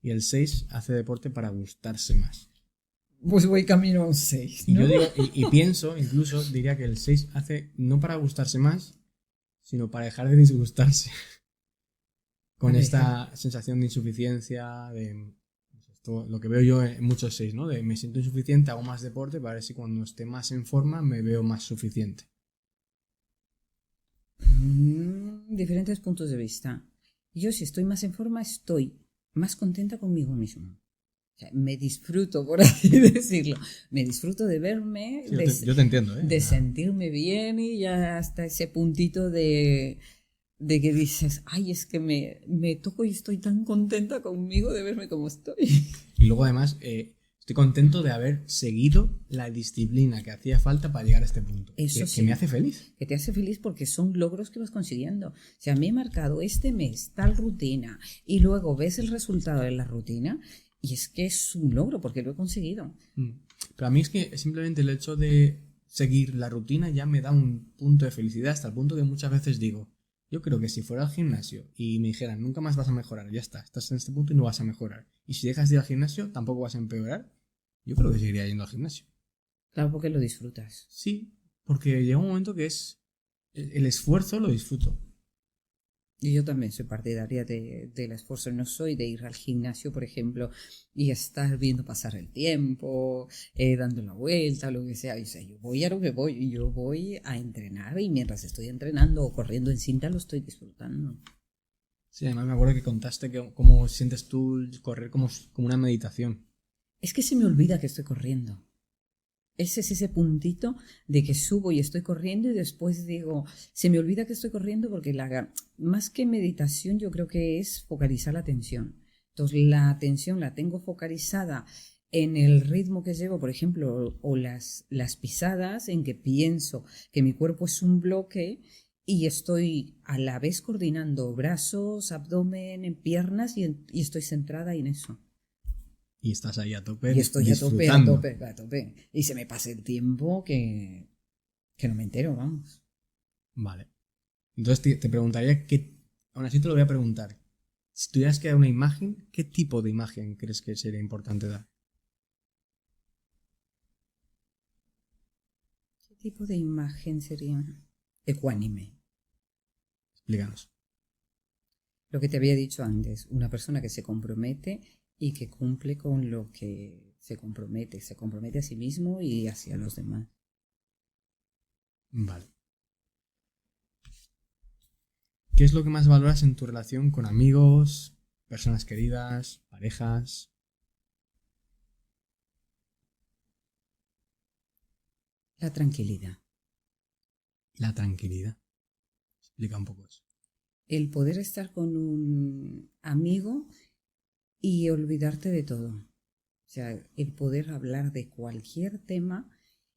Speaker 2: y el 6 hace deporte para gustarse más.
Speaker 1: Pues voy camino a un 6,
Speaker 2: Y
Speaker 1: ¿no?
Speaker 2: yo digo, y pienso, incluso diría que el 6 hace no para gustarse más, sino para dejar de disgustarse con
Speaker 1: Para dejar.
Speaker 2: esta sensación de insuficiencia, de pues esto, lo que veo yo en muchos 6, ¿no? De me siento insuficiente, hago más deporte para ver si cuando esté más en forma me veo más suficiente.
Speaker 1: Diferentes puntos de vista. Yo si estoy más en forma, estoy más contenta conmigo mismo. O sea, me disfruto, por así decirlo. Me disfruto de verme,
Speaker 2: Sí, yo te entiendo, ¿eh?
Speaker 1: de sentirme bien y ya hasta ese puntito de que dices, ay, es que me toco y estoy tan contenta conmigo de verme como estoy.
Speaker 2: Y luego además estoy contento de haber seguido la disciplina que hacía falta para llegar a este punto.
Speaker 1: Eso
Speaker 2: Que me
Speaker 1: sí,
Speaker 2: hace feliz.
Speaker 1: que te hace feliz porque son logros que vas consiguiendo. O sea, me he marcado este mes tal rutina y luego ves el resultado de la rutina y es que es un logro porque lo he conseguido.
Speaker 2: Pero a mí es que simplemente el hecho de seguir la rutina ya me da un punto de felicidad hasta el punto que muchas veces digo, yo creo que si fuera al gimnasio y me dijeran, nunca más vas a mejorar, ya está, estás en este punto y no vas a mejorar. Y si dejas de ir al gimnasio, tampoco vas a empeorar, yo creo que seguiría yendo al gimnasio.
Speaker 1: Claro, porque lo disfrutas.
Speaker 2: Sí, porque llega un momento que es el esfuerzo lo disfruto.
Speaker 1: Y yo también soy partidaria del esfuerzo. No soy de ir al gimnasio, por ejemplo, y estar viendo pasar el tiempo, dando la vuelta, lo que sea. O sea, yo voy a lo que voy. Yo voy a entrenar y mientras estoy entrenando o corriendo en cinta lo estoy disfrutando.
Speaker 2: Sí, además me acuerdo que contaste que cómo sientes tú correr como una meditación.
Speaker 1: Es que se me olvida que estoy corriendo. Ese es ese puntito de que subo y estoy corriendo y después digo, se me olvida que estoy corriendo porque más que meditación yo creo que es focalizar la atención. Entonces la atención la tengo focalizada en el ritmo que llevo, por ejemplo, o las pisadas, en que pienso que mi cuerpo es un bloque y estoy a la vez coordinando brazos, abdomen, piernas y estoy centrada en eso.
Speaker 2: Y estás ahí a tope
Speaker 1: Y estoy a tope, a
Speaker 2: disfrutando.
Speaker 1: tope, a tope. Y se me pasa el tiempo que no me entero, vamos.
Speaker 2: Vale. Entonces te preguntaría aún así te lo voy a preguntar. Si tuvieras que dar una imagen, ¿qué tipo de imagen crees que sería importante dar?
Speaker 1: ¿Qué tipo de imagen sería? Ecuánime.
Speaker 2: Explícanos.
Speaker 1: Lo que te había dicho antes, una persona que se compromete y que cumple con lo que se compromete a sí mismo y hacia los demás.
Speaker 2: Vale. ¿Qué es lo que más valoras en tu relación con amigos, personas queridas, parejas?
Speaker 1: La tranquilidad.
Speaker 2: La tranquilidad. Explica un poco eso.
Speaker 1: El poder estar con un amigo y olvidarte de todo. O sea, el poder hablar de cualquier tema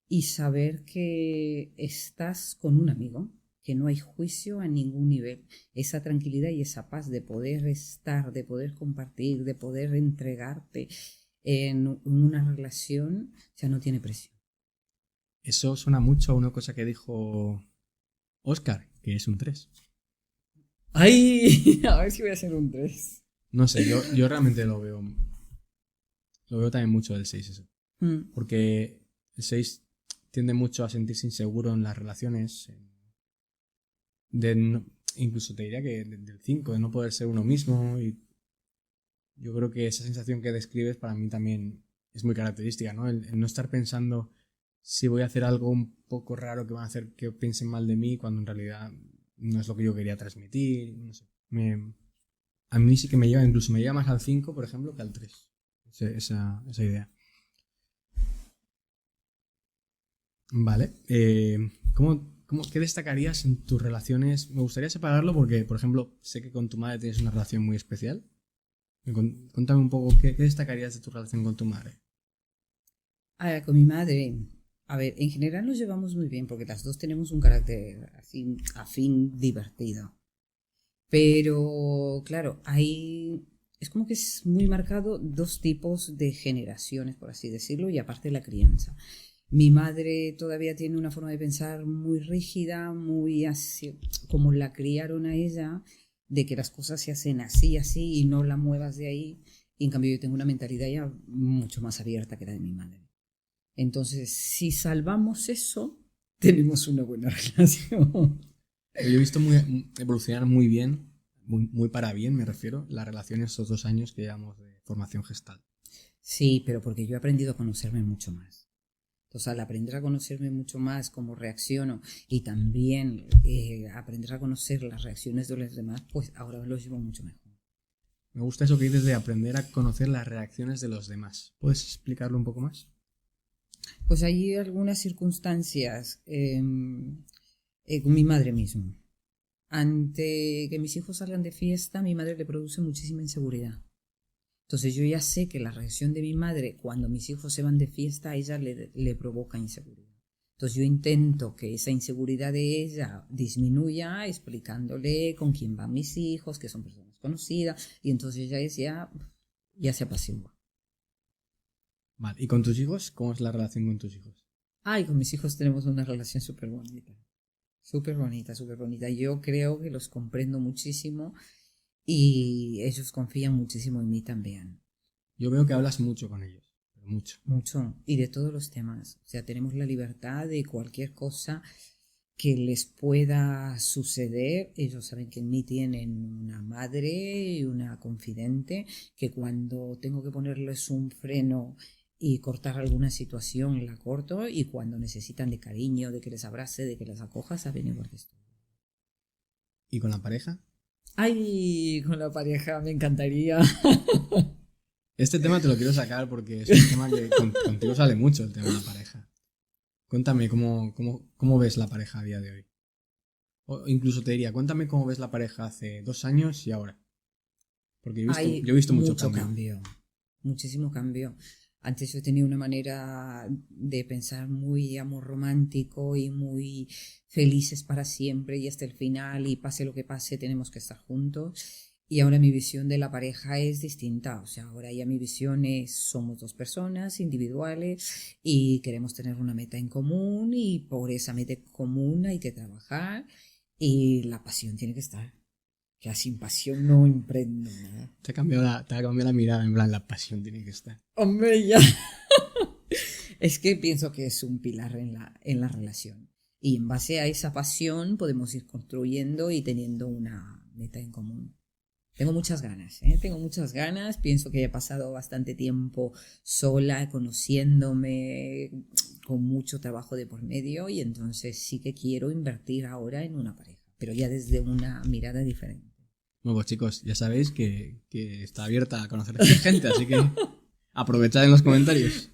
Speaker 1: y saber que estás con un amigo, que no hay juicio a ningún nivel. Esa tranquilidad y esa paz de poder estar, de poder compartir, de poder entregarte en una relación, o sea, no tiene precio.
Speaker 2: Eso suena mucho a una cosa que dijo Oscar, que es un 3.
Speaker 1: ¡Ay! A ver si voy a hacer un 3.
Speaker 2: No sé, yo realmente lo veo. Lo veo también mucho del 6 eso. Porque el 6 tiende mucho a sentirse inseguro en las relaciones. Incluso te diría que del 5, de no poder ser uno mismo. Y yo creo que esa sensación que describes para mí también es muy característica, ¿no? El no estar pensando si voy a hacer algo un poco raro que van a hacer que piensen mal de mí cuando en realidad no es lo que yo quería transmitir. No sé. A mí sí que incluso me lleva más al 5, por ejemplo, que al 3. Esa idea. Vale. ¿Qué destacarías en tus relaciones? Me gustaría separarlo porque, por ejemplo, sé que con tu madre tienes una relación muy especial. Cuéntame un poco, ¿qué destacarías de tu relación con tu madre?
Speaker 1: Con mi madre, a ver, en general nos llevamos muy bien porque las dos tenemos un carácter así afín, divertido. Pero, claro, es como que es muy marcado dos tipos de generaciones, por así decirlo, y aparte la crianza. Mi madre todavía tiene una forma de pensar muy rígida, muy así, como la criaron a ella, de que las cosas se hacen así, así, y no la muevas de ahí. Y en cambio yo tengo una mentalidad ya mucho más abierta que la de mi madre. Entonces, si salvamos eso, tenemos una buena relación.
Speaker 2: Yo he visto evolucionar muy bien, muy para bien, me refiero, la relación en estos 2 años que llevamos de formación gestal.
Speaker 1: Sí, pero porque yo he aprendido a conocerme mucho más. Entonces, al aprender a conocerme mucho más, cómo reacciono y también aprender a conocer las reacciones de los demás, pues ahora lo llevo mucho mejor.
Speaker 2: Me gusta eso que dices de aprender a conocer las reacciones de los demás. ¿Puedes explicarlo un poco más?
Speaker 1: Pues hay algunas circunstancias con mi madre mismo. Ante que mis hijos salgan de fiesta, mi madre le produce muchísima inseguridad. Entonces yo ya sé que la reacción de mi madre cuando mis hijos se van de fiesta a ella le provoca inseguridad. Entonces yo intento que esa inseguridad de ella disminuya explicándole con quién van mis hijos, que son personas conocidas, y entonces ya se apacigua.
Speaker 2: Vale. ¿Y con tus hijos? ¿Cómo es la relación con tus hijos?
Speaker 1: Ay, con mis hijos tenemos una relación súper bonita. Súper bonita, súper bonita. Yo creo que los comprendo muchísimo y ellos confían muchísimo en mí también.
Speaker 2: Yo veo que hablas mucho con ellos, pero mucho.
Speaker 1: Mucho. Y de todos los temas. O sea, tenemos la libertad de cualquier cosa que les pueda suceder. Ellos saben que en mí tienen una madre y una confidente, que cuando tengo que ponerles un freno y cortar alguna situación, la corto, y cuando necesitan de cariño, de que les abrace, de que les acoja, saben igual que estoy.
Speaker 2: ¿Y con la pareja?
Speaker 1: Ay, con la pareja me encantaría.
Speaker 2: Este tema te lo quiero sacar porque es un tema que contigo sale mucho, el tema de la pareja. Cuéntame cómo ves la pareja a día de hoy. O incluso te diría, cuéntame cómo ves la pareja hace 2 años y ahora. Porque
Speaker 1: Hay
Speaker 2: yo he visto mucho
Speaker 1: cambio, muchísimo cambio. Antes yo tenía una manera de pensar muy amor romántico y muy felices para siempre y hasta el final y pase lo que pase tenemos que estar juntos. Y ahora mi visión de la pareja es distinta. O sea, ahora ya mi visión es somos dos personas individuales y queremos tener una meta en común y por esa meta en común hay que trabajar y la pasión tiene que estar. Que sin pasión no emprendo nada.
Speaker 2: Te ha cambiado la mirada, en plan, la pasión tiene que estar.
Speaker 1: Hombre, ya. Es que pienso que es un pilar en la relación. Y en base a esa pasión podemos ir construyendo y teniendo una meta en común. Tengo muchas ganas, ¿eh? Tengo muchas ganas. Pienso que he pasado bastante tiempo sola, conociéndome, con mucho trabajo de por medio y entonces sí que quiero invertir ahora en una pareja, pero ya desde una mirada diferente.
Speaker 2: Bueno, pues chicos, ya sabéis que está abierta a conocer gente, así que aprovechad en los comentarios.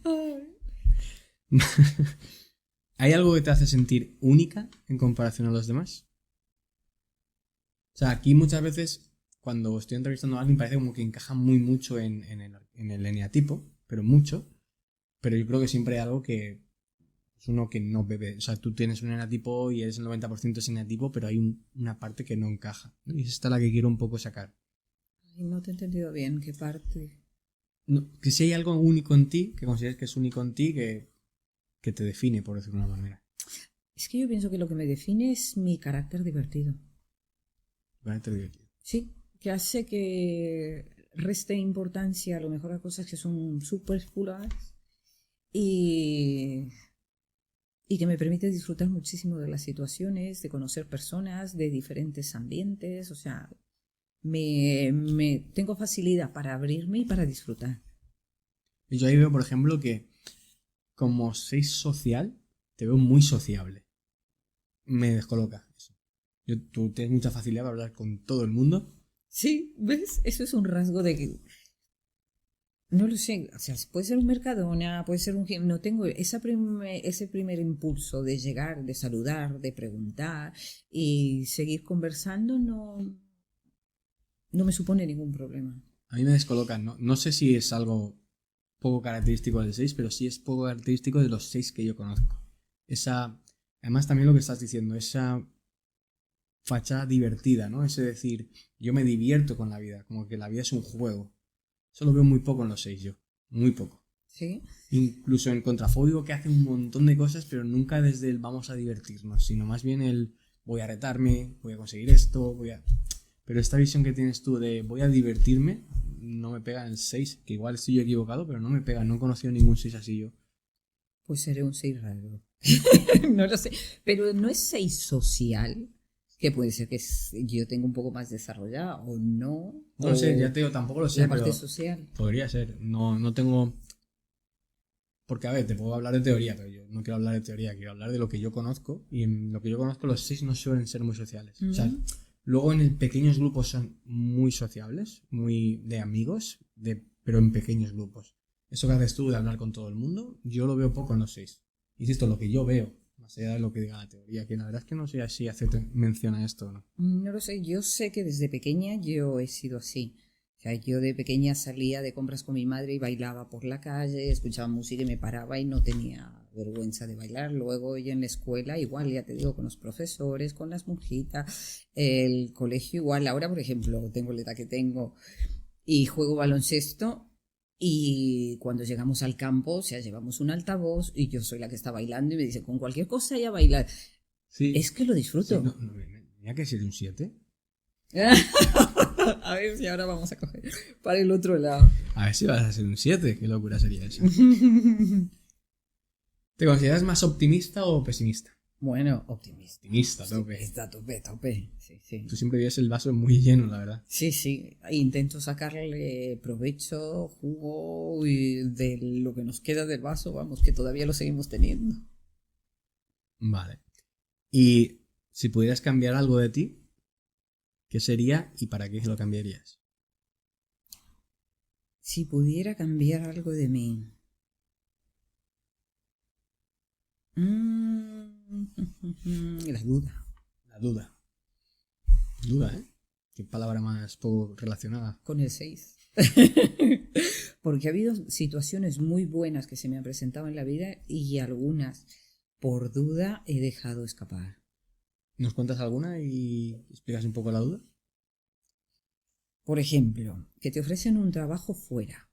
Speaker 2: ¿Hay algo que te hace sentir única en comparación a los demás? O sea, aquí muchas veces, cuando estoy entrevistando a alguien, parece como que encaja muy mucho en el eneatipo, pero mucho. Pero yo creo que siempre hay algo que es uno que no bebe. O sea, tú tienes un eneatipo y eres el 90% ese eneatipo, pero hay una parte que no encaja, ¿no? Y es esta la que quiero un poco sacar.
Speaker 1: Ay, no te he entendido bien qué parte.
Speaker 2: No, que si hay algo único en ti, que consideres que es único en ti, que te define, por decirlo de una manera.
Speaker 1: Es que yo pienso que lo que me define es mi carácter divertido.
Speaker 2: Carácter divertido.
Speaker 1: Sí, que hace que reste importancia a lo mejor a cosas que son superfluas y, y que me permite disfrutar muchísimo de las situaciones, de conocer personas de diferentes ambientes, o sea, tengo facilidad para abrirme y para disfrutar.
Speaker 2: Y yo ahí veo, por ejemplo, que como sois social, te veo muy sociable. Me descoloca eso. Tú tienes mucha facilidad para hablar con todo el mundo.
Speaker 1: Sí, ¿ves? Eso es un rasgo de que no lo sé, o sea, puede ser un Mercadona, puede ser un... No tengo ese primer impulso de llegar, de saludar, de preguntar y seguir conversando, no me supone ningún problema.
Speaker 2: A mí me descolocan, ¿no? No sé si es algo poco característico del 6, pero sí es poco característico de los 6 que yo conozco. Además también lo que estás diciendo, esa fachada divertida, ¿no? Es decir, yo me divierto con la vida, como que la vida es un juego. Eso lo veo muy poco en los 6 yo, muy poco.
Speaker 1: ¿Sí?
Speaker 2: Incluso en Contrafóbico, que hace un montón de cosas, pero nunca desde el vamos a divertirnos, sino más bien el voy a retarme, voy a conseguir esto, Pero esta visión que tienes tú de voy a divertirme, no me pega en el 6, que igual estoy yo equivocado, pero no me pega, no he conocido ningún 6 así yo.
Speaker 1: Pues seré un 6 raro. No lo sé. Pero no es 6 social, que puede ser que yo tenga un poco más desarrollada o no.
Speaker 2: No lo sé, ya te digo, tampoco lo sé,
Speaker 1: La parte
Speaker 2: pero
Speaker 1: social.
Speaker 2: podría ser. No tengo... Porque, a ver, te puedo hablar de teoría, pero yo no quiero hablar de teoría, quiero hablar de lo que yo conozco. Y en lo que yo conozco, los 6 no suelen ser muy sociales. O sea, luego en pequeños grupos son muy sociables, muy de amigos, pero en pequeños grupos. Eso que haces tú de hablar con todo el mundo, yo lo veo poco en los 6. Insisto, lo que yo veo, más allá de lo que diga la teoría, que la verdad es que no sé si menciona esto o no.
Speaker 1: No lo sé, yo sé que desde pequeña yo he sido así. O sea, yo de pequeña salía de compras con mi madre y bailaba por la calle, escuchaba música y me paraba y no tenía vergüenza de bailar. Luego ya en la escuela, igual, ya te digo, con los profesores, con las monjitas, el colegio igual. Ahora, por ejemplo, tengo la edad que tengo y juego baloncesto. Y cuando llegamos al campo, o sea, llevamos un altavoz y yo soy la que está bailando y me dice, con cualquier cosa ya bailar.
Speaker 2: Sí,
Speaker 1: Es que lo
Speaker 2: sí,
Speaker 1: disfruto.
Speaker 2: tenía que ser un 7.
Speaker 1: A ver si ahora vamos a coger para el otro lado.
Speaker 2: A ver si vas a ser un 7, qué locura sería eso. ¿Te consideras más optimista o pesimista?
Speaker 1: Bueno, optimista.
Speaker 2: Optimista, tope.
Speaker 1: Está tope, tope. Sí, sí.
Speaker 2: Tú siempre ves el vaso muy lleno, la verdad.
Speaker 1: Sí, sí. Intento sacarle provecho, jugo y de lo que nos queda del vaso, vamos, que todavía lo seguimos teniendo.
Speaker 2: Vale. Y si pudieras cambiar algo de ti, ¿qué sería y para qué lo cambiarías?
Speaker 1: Si pudiera cambiar algo de mí. La duda.
Speaker 2: La duda. Duda, ¿eh? Qué palabra más poco relacionada.
Speaker 1: Con el 6. Porque ha habido situaciones muy buenas que se me han presentado en la vida y algunas, por duda, he dejado escapar.
Speaker 2: ¿Nos cuentas alguna y explicas un poco la duda?
Speaker 1: Por ejemplo, que te ofrecen un trabajo fuera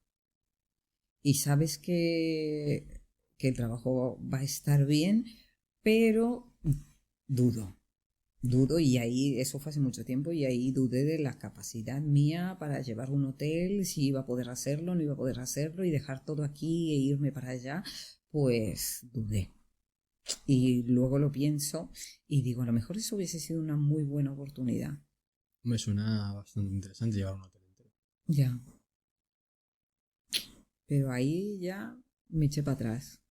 Speaker 1: y sabes que el trabajo va a estar bien, pero dudo. Dudo y ahí, eso fue hace mucho tiempo y ahí dudé de la capacidad mía para llevar un hotel, si iba a poder hacerlo, no iba a poder hacerlo y dejar todo aquí e irme para allá, pues dudé. Y luego lo pienso y digo, a lo mejor eso hubiese sido una muy buena oportunidad.
Speaker 2: Me suena bastante interesante llevar un hotel entero.
Speaker 1: Ya. Pero ahí ya me eché para atrás.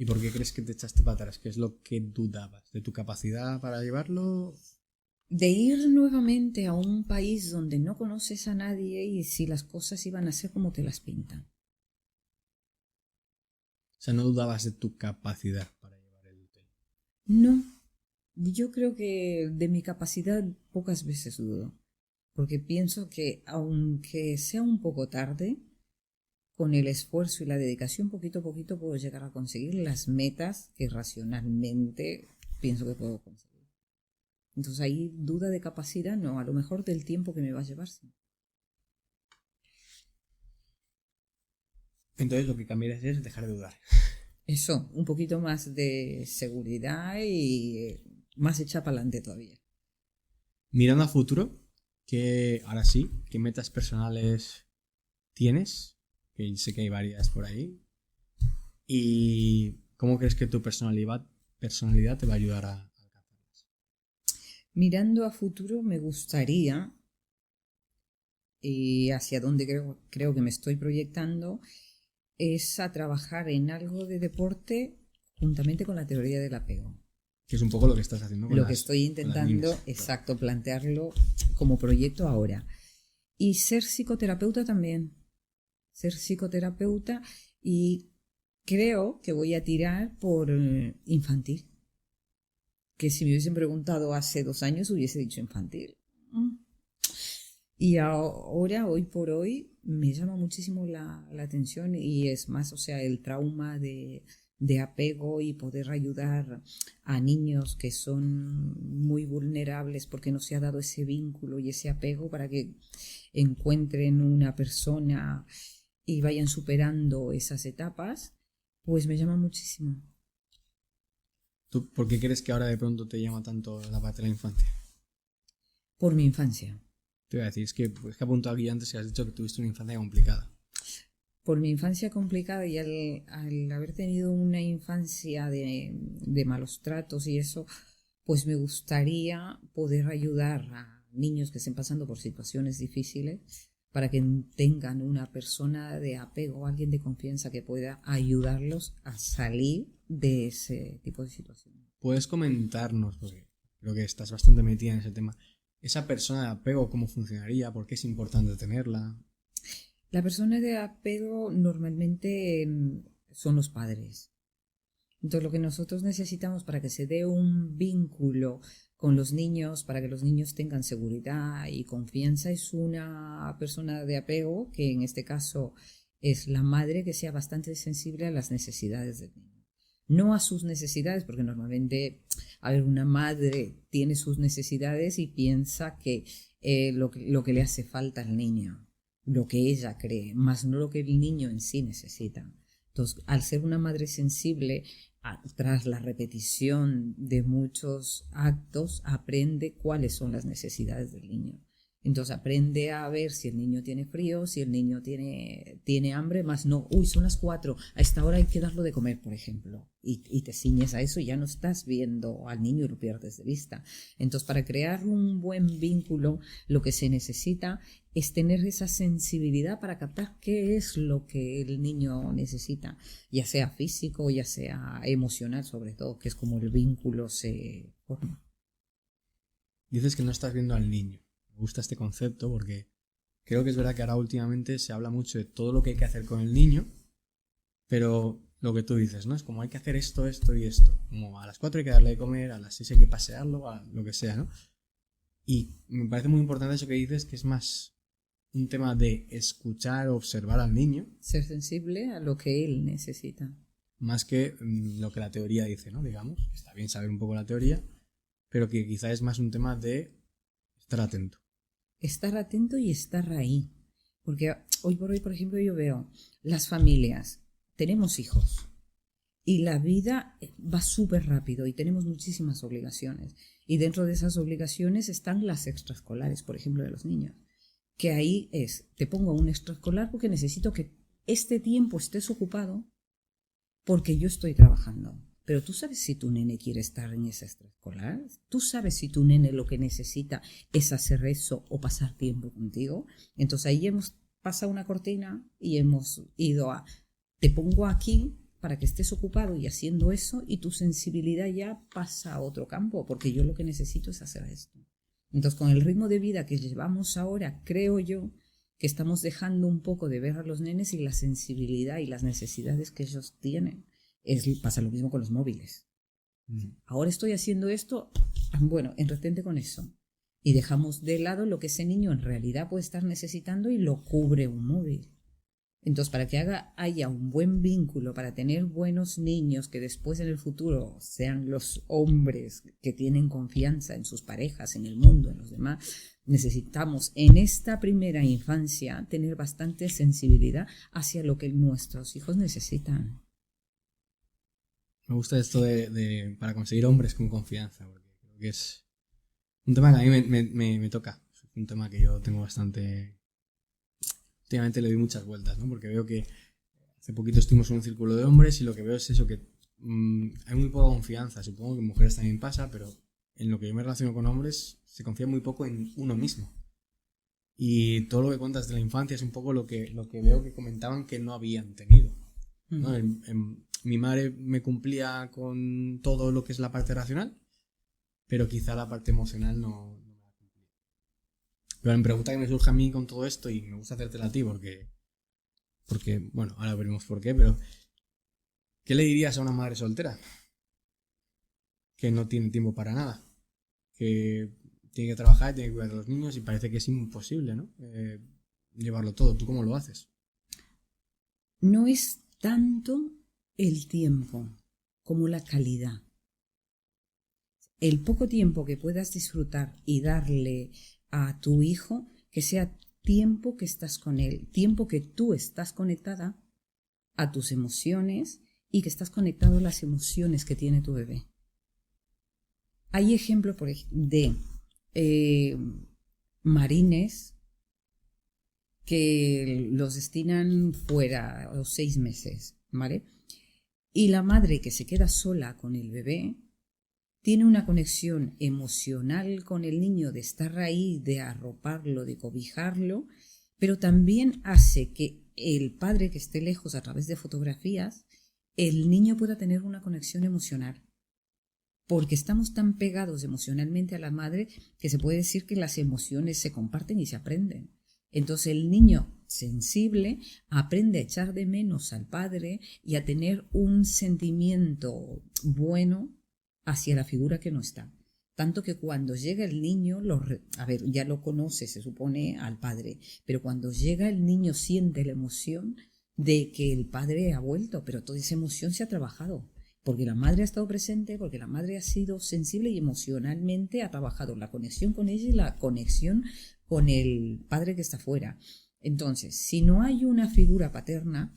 Speaker 2: ¿Y por qué crees que te echaste para atrás? ¿Qué es lo que dudabas? ¿De tu capacidad para llevarlo?
Speaker 1: De ir nuevamente a un país donde no conoces a nadie y si las cosas iban a ser como te las pintan.
Speaker 2: O sea, no dudabas de tu capacidad para llevar el tema.
Speaker 1: No, yo creo que de mi capacidad pocas veces dudo, porque pienso que aunque sea un poco tarde, con el esfuerzo y la dedicación poquito a poquito puedo llegar a conseguir las metas que racionalmente pienso que puedo conseguir. Entonces ahí duda de capacidad, no, a lo mejor del tiempo que me va a llevar. Sí.
Speaker 2: Entonces lo que cambiarías es dejar de dudar.
Speaker 1: Eso, un poquito más de seguridad y más hecha para adelante todavía.
Speaker 2: Mirando a futuro, ahora sí, ¿qué metas personales tienes? Que sé que hay varias por ahí. ¿Y cómo crees que tu personalidad te va a ayudar a alcanzarlas?
Speaker 1: Mirando a futuro me gustaría, y hacia donde creo que me estoy proyectando, es a trabajar en algo de deporte juntamente con la teoría del apego.
Speaker 2: Que es un poco lo que estás haciendo con
Speaker 1: lo que estoy intentando, exacto, plantearlo como proyecto ahora. Y ser psicoterapeuta también. Ser psicoterapeuta y creo que voy a tirar por infantil. Que si me hubiesen preguntado hace 2 años hubiese dicho infantil. Y ahora, hoy por hoy, me llama muchísimo la atención y es más, o sea, el trauma de apego y poder ayudar a niños que son muy vulnerables porque no se ha dado ese vínculo y ese apego para que encuentren una persona y vayan superando esas etapas, pues me llama muchísimo.
Speaker 2: ¿Tú por qué crees que ahora de pronto te llama tanto la parte de la infancia?
Speaker 1: Por mi infancia.
Speaker 2: Te voy a decir, es que apuntado aquí antes que has dicho que tuviste una infancia complicada.
Speaker 1: Por mi infancia complicada y al haber tenido una infancia de malos tratos y eso, pues me gustaría poder ayudar a niños que estén pasando por situaciones difíciles para que tengan una persona de apego, alguien de confianza que pueda ayudarlos a salir de ese tipo de situaciones.
Speaker 2: ¿Puedes comentarnos, porque creo que estás bastante metida en ese tema, esa persona de apego, cómo funcionaría, por qué es importante tenerla?
Speaker 1: La persona de apego normalmente son los padres. Entonces lo que nosotros necesitamos para que se dé un vínculo con los niños, para que los niños tengan seguridad y confianza, es una persona de apego, que en este caso es la madre, que sea bastante sensible a las necesidades del niño. No a sus necesidades, porque normalmente, a ver, una madre tiene sus necesidades y piensa que lo que le hace falta al niño, lo que ella cree, más no lo que el niño en sí necesita. Entonces, al ser una madre sensible, tras la repetición de muchos actos, aprende cuáles son las necesidades del niño. Entonces aprende a ver si el niño tiene frío, si el niño tiene hambre, más no, son las 4, a esta hora hay que darlo de comer, por ejemplo, y te ciñes a eso y ya no estás viendo al niño y lo pierdes de vista. Entonces, para crear un buen vínculo, lo que se necesita es tener esa sensibilidad para captar qué es lo que el niño necesita, ya sea físico, ya sea emocional, sobre todo, que es como el vínculo se forma.
Speaker 2: Dices que no estás viendo al niño. Me gusta este concepto porque creo que es verdad que ahora últimamente se habla mucho de todo lo que hay que hacer con el niño, pero lo que tú dices, ¿no? Es como hay que hacer esto, esto y esto. Como a las 4 hay que darle de comer, a las 6 hay que pasearlo, a lo que sea, ¿no? Y me parece muy importante eso que dices, que es más un tema de escuchar o observar al niño.
Speaker 1: Ser sensible a lo que él necesita.
Speaker 2: Más que lo que la teoría dice, ¿no? Digamos, está bien saber un poco la teoría, pero que quizá es más un tema de estar atento.
Speaker 1: Estar atento y estar ahí. Porque hoy por hoy, por ejemplo, yo veo las familias, tenemos hijos y la vida va súper rápido y tenemos muchísimas obligaciones. Y dentro de esas obligaciones están las extraescolares, por ejemplo, de los niños. Que ahí te pongo un extraescolar porque necesito que este tiempo estés ocupado porque yo estoy trabajando. Pero tú sabes si tu nene quiere estar en ese extraescolar, tú sabes si tu nene lo que necesita es hacer eso o pasar tiempo contigo. Entonces ahí hemos pasado una cortina y hemos ido te pongo aquí para que estés ocupado y haciendo eso y tu sensibilidad ya pasa a otro campo, porque yo lo que necesito es hacer esto. Entonces, con el ritmo de vida que llevamos ahora, creo yo que estamos dejando un poco de ver a los nenes y la sensibilidad y las necesidades que ellos tienen. Pasa lo mismo con los móviles. Ahora estoy haciendo esto, bueno, entretente con eso. Y dejamos de lado lo que ese niño en realidad puede estar necesitando y lo cubre un móvil. Entonces, para que haya un buen vínculo, para tener buenos niños que después en el futuro sean los hombres que tienen confianza en sus parejas, en el mundo, en los demás, necesitamos en esta primera infancia tener bastante sensibilidad hacia lo que nuestros hijos necesitan.
Speaker 2: Me gusta esto de para conseguir hombres con confianza, porque creo que es un tema que a mí me toca. Es un tema que yo tengo bastante... Últimamente le doy muchas vueltas, ¿no? Porque veo que hace poquito estuvimos en un círculo de hombres y lo que veo es eso, que hay muy poca confianza. Supongo que en mujeres también pasa, pero en lo que yo me relaciono con hombres se confía muy poco en uno mismo. Y todo lo que cuentas de la infancia es un poco lo que veo que comentaban que no habían tenido, ¿no? Mi madre me cumplía con todo lo que es la parte racional, pero quizá la parte emocional no me la cumplía. Pero la pregunta que me surge a mí con todo esto, y me gusta hacértela a ti porque, bueno, ahora veremos por qué, pero ¿qué le dirías a una madre soltera que no tiene tiempo para nada? Que tiene que trabajar, tiene que cuidar a los niños y parece que es imposible, ¿no? Llevarlo todo. ¿Tú cómo lo haces?
Speaker 1: No es tanto el tiempo como la calidad. El poco tiempo que puedas disfrutar y darle a tu hijo, que sea tiempo que estás con él, tiempo que tú estás conectada a tus emociones y que estás conectado a las emociones que tiene tu bebé. Hay ejemplos de marines que los destinan fuera a los 6 meses, ¿vale? Y la madre que se queda sola con el bebé tiene una conexión emocional con el niño de estar ahí, de arroparlo, de cobijarlo, pero también hace que el padre que esté lejos a través de fotografías, el niño pueda tener una conexión emocional. Porque estamos tan pegados emocionalmente a la madre que se puede decir que las emociones se comparten y se aprenden. Entonces el niño sensible aprende a echar de menos al padre y a tener un sentimiento bueno hacia la figura que no está. Tanto que cuando llega el niño, ya lo conoce, se supone, al padre, pero cuando llega el niño siente la emoción de que el padre ha vuelto, pero toda esa emoción se ha trabajado. Porque la madre ha estado presente, porque la madre ha sido sensible y emocionalmente ha trabajado la conexión con ella y la conexión con el padre que está fuera. Entonces, si no hay una figura paterna,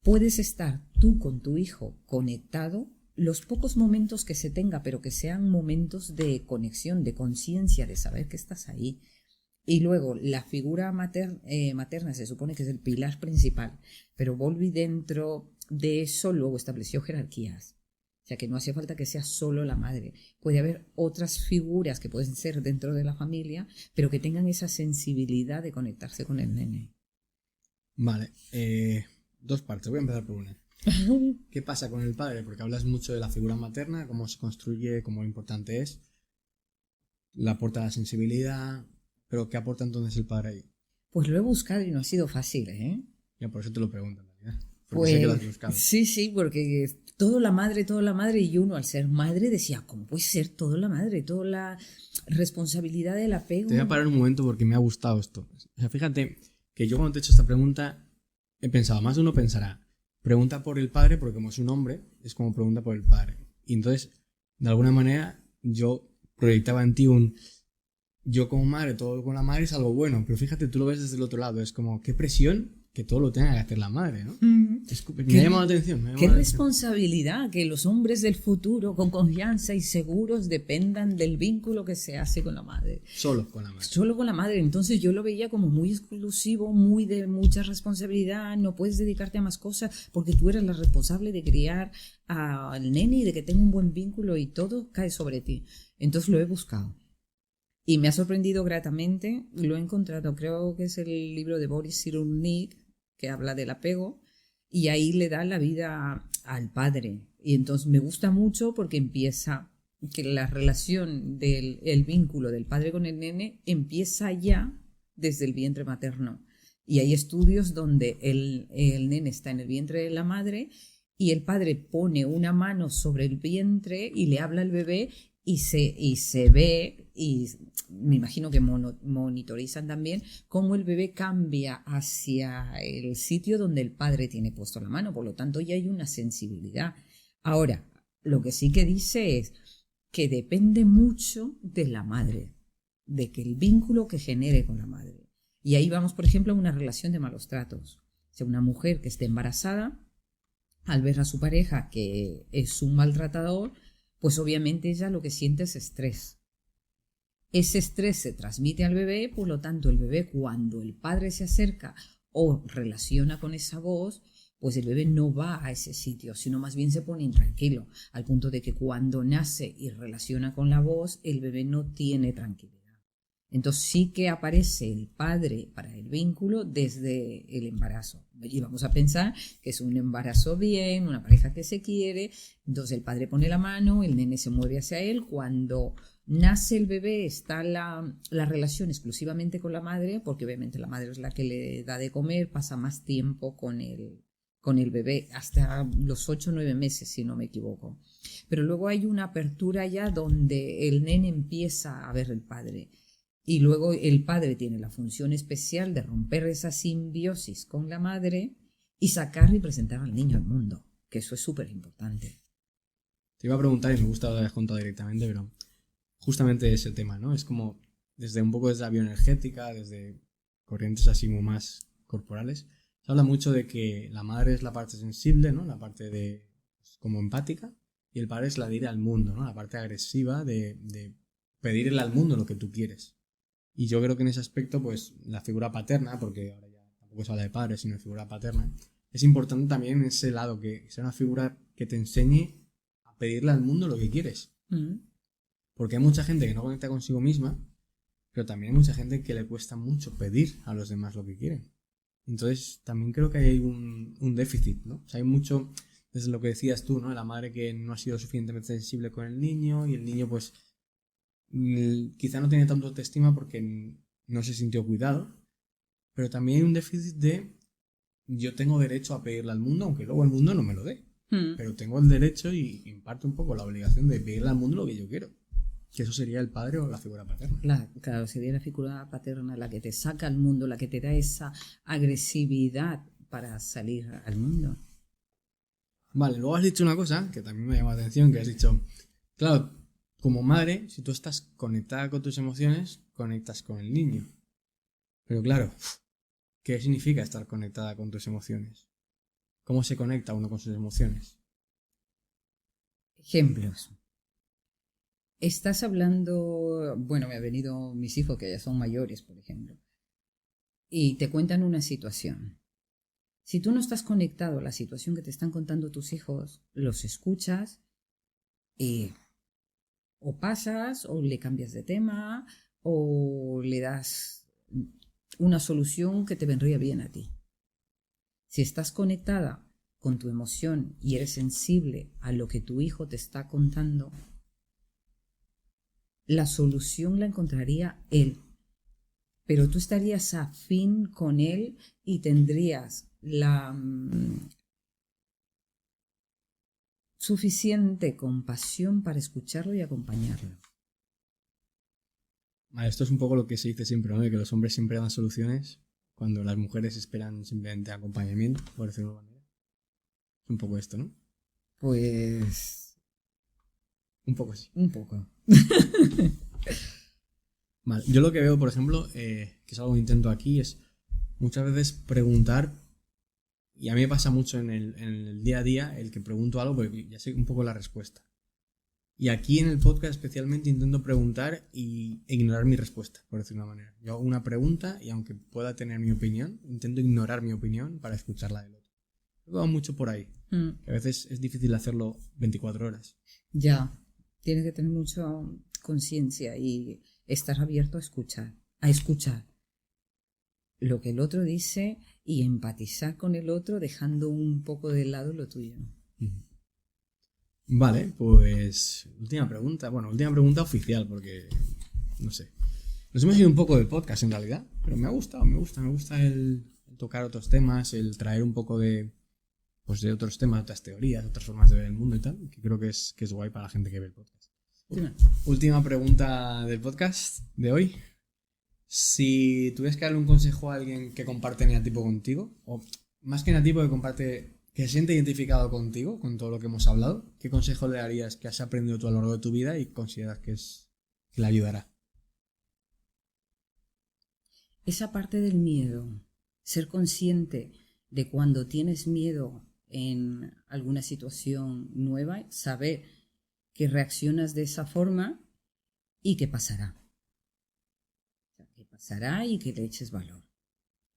Speaker 1: puedes estar tú con tu hijo conectado los pocos momentos que se tenga, pero que sean momentos de conexión, de conciencia, de saber que estás ahí. Y luego la figura materna se supone que es el pilar principal, pero Bowlby dentro de eso luego estableció jerarquías. O sea que no hace falta que sea solo la madre. Puede haber otras figuras que pueden ser dentro de la familia, pero que tengan esa sensibilidad de conectarse con el nene.
Speaker 2: Vale, 2 partes. Voy a empezar por una. ¿Qué pasa con el padre? Porque hablas mucho de la figura materna, cómo se construye, cómo importante es. Le aporta la sensibilidad, pero ¿qué aporta entonces el padre ahí?
Speaker 1: Pues lo he buscado y no ha sido fácil, ¿eh?
Speaker 2: Ya por eso te lo pregunto, en realidad. Porque
Speaker 1: Pues,
Speaker 2: sé que lo has buscado.
Speaker 1: sí, porque todo la madre, y uno al ser madre decía, ¿cómo puede ser todo la madre? Toda la responsabilidad del apego.
Speaker 2: Te voy a parar un momento porque me ha gustado esto. O sea, fíjate que yo cuando te he hecho esta pregunta he pensado, más de uno pensará, pregunta por el padre porque como es un hombre, es como pregunta por el padre. Y entonces, de alguna manera, yo proyectaba en ti yo como madre, todo con la madre es algo bueno, pero fíjate, tú lo ves desde el otro lado, es como, qué presión que todo lo tenga que hacer la madre, ¿no? Me ha llamado la atención.
Speaker 1: Qué responsabilidad que los hombres del futuro, con confianza y seguros, dependan del vínculo que se hace con la madre.
Speaker 2: Solo con la madre.
Speaker 1: Solo con la madre. Entonces yo lo veía como muy exclusivo, muy de mucha responsabilidad, no puedes dedicarte a más cosas porque tú eres la responsable de criar al nene y de que tenga un buen vínculo y todo cae sobre ti. Entonces lo he buscado. Y me ha sorprendido gratamente, lo he encontrado, creo que es el libro de Boris Cyrulnik, que habla del apego, y ahí le da la vida al padre. Y entonces me gusta mucho porque empieza que la relación el vínculo del padre con el nene empieza ya desde el vientre materno. Y hay estudios donde el nene está en el vientre de la madre y el padre pone una mano sobre el vientre y le habla al bebé y se ve, y me imagino que monitorizan también cómo el bebé cambia hacia el sitio donde el padre tiene puesto la mano. Por lo tanto, ya hay una sensibilidad. Ahora, lo que sí que dice es que depende mucho de la madre, de que el vínculo que genere con la madre. Y ahí vamos, por ejemplo, a una relación de malos tratos. O sea, una mujer que esté embarazada, al ver a su pareja que es un maltratador, pues obviamente ella lo que siente es estrés. Ese estrés se transmite al bebé, por lo tanto el bebé, cuando el padre se acerca o relaciona con esa voz, pues el bebé no va a ese sitio, sino más bien se pone intranquilo, al punto de que cuando nace y relaciona con la voz, el bebé no tiene tranquilidad. Entonces sí que aparece el padre para el vínculo desde el embarazo. Y vamos a pensar que es un embarazo bien, una pareja que se quiere, entonces el padre pone la mano, el nene se mueve hacia él. Cuando nace el bebé está la relación exclusivamente con la madre, porque obviamente la madre es la que le da de comer, pasa más tiempo con el bebé, hasta los 8 o 9 meses, si no me equivoco. Pero luego hay una apertura ya donde el nene empieza a ver al padre. Y luego el padre tiene la función especial de romper esa simbiosis con la madre y sacar y presentar al niño al mundo, que eso es súper importante.
Speaker 2: Te iba a preguntar, y me gusta lo que habías contado directamente, pero justamente ese tema, ¿no? Es como desde un poco desde la bioenergética, desde corrientes así como más corporales, se habla mucho de que la madre es la parte sensible, ¿no? La parte de como empática, y el padre es la de ir al mundo, ¿no? La parte agresiva de pedirle al mundo lo que tú quieres. Y yo creo que en ese aspecto, pues, la figura paterna, porque ahora ya tampoco se habla de padre, sino de figura paterna, es importante también en ese lado, que sea una figura que te enseñe a pedirle al mundo lo que quieres. Porque hay mucha gente que no conecta consigo misma, pero también hay mucha gente que le cuesta mucho pedir a los demás lo que quieren. Entonces, también creo que hay un déficit, ¿no? O sea, hay mucho, desde lo que decías tú, ¿no? La madre que no ha sido suficientemente sensible con el niño, y el niño, pues, quizá no tiene tanta autoestima porque no se sintió cuidado, pero también hay un déficit de yo tengo derecho a pedirle al mundo, aunque luego el mundo no me lo dé, pero tengo el derecho y en parte un poco la obligación de pedirle al mundo lo que yo quiero, que eso sería el padre o la figura paterna.
Speaker 1: Claro, sería la figura paterna la que te saca al mundo, la que te da esa agresividad para salir al mundo.
Speaker 2: Vale, luego has dicho una cosa que también me llama la atención, que has dicho, claro, como madre, si tú estás conectada con tus emociones, conectas con el niño. Pero claro, ¿qué significa estar conectada con tus emociones? ¿Cómo se conecta uno con sus emociones?
Speaker 1: Ejemplos. Estás hablando, bueno, me han venido mis hijos que ya son mayores, por ejemplo, y te cuentan una situación. Si tú no estás conectado a la situación que te están contando tus hijos, los escuchas y o pasas o le cambias de tema o le das una solución que te vendría bien a ti. Si estás conectada con tu emoción y eres sensible a lo que tu hijo te está contando, la solución la encontraría él, pero tú estarías afín con él y tendrías la suficiente compasión para escucharlo y acompañarlo.
Speaker 2: Vale, esto es un poco lo que se dice siempre, ¿no? De que los hombres siempre dan soluciones cuando las mujeres esperan simplemente acompañamiento, por decirlo de alguna manera. Es un poco esto, ¿no?
Speaker 1: Pues
Speaker 2: un poco sí.
Speaker 1: Un poco.
Speaker 2: Vale, yo lo que veo, por ejemplo, que es algo que intento aquí, es muchas veces preguntar, y a mí me pasa mucho en el día a día, el que pregunto algo porque ya sé un poco la respuesta. Y aquí en el podcast especialmente intento preguntar e ignorar mi respuesta, por decirlo de una manera. Yo hago una pregunta y aunque pueda tener mi opinión, intento ignorar mi opinión para escuchar la del otro. Creo que va mucho por ahí. Que a veces es difícil hacerlo 24 horas.
Speaker 1: Ya, tienes que tener mucha conciencia y estar abierto a escuchar, a escuchar. lo que el otro dice y empatizar con el otro dejando un poco de lado lo tuyo.
Speaker 2: Vale, pues última pregunta oficial, porque no sé. Nos hemos ido un poco del podcast en realidad, pero me gusta el tocar otros temas, el traer un poco de otros temas, otras teorías, otras formas de ver el mundo y tal, que creo que es guay para la gente que ve el podcast. Última pregunta del podcast de hoy. Si tuvieras que darle un consejo a alguien que comparte negativo contigo, o más que negativo, que se siente identificado contigo, con todo lo que hemos hablado, ¿qué consejo le darías que has aprendido tú a lo largo de tu vida y consideras que le ayudará?
Speaker 1: Esa parte del miedo, ser consciente de cuando tienes miedo en alguna situación nueva, saber que reaccionas de esa forma y que pasará. Que pasará y que le eches valor.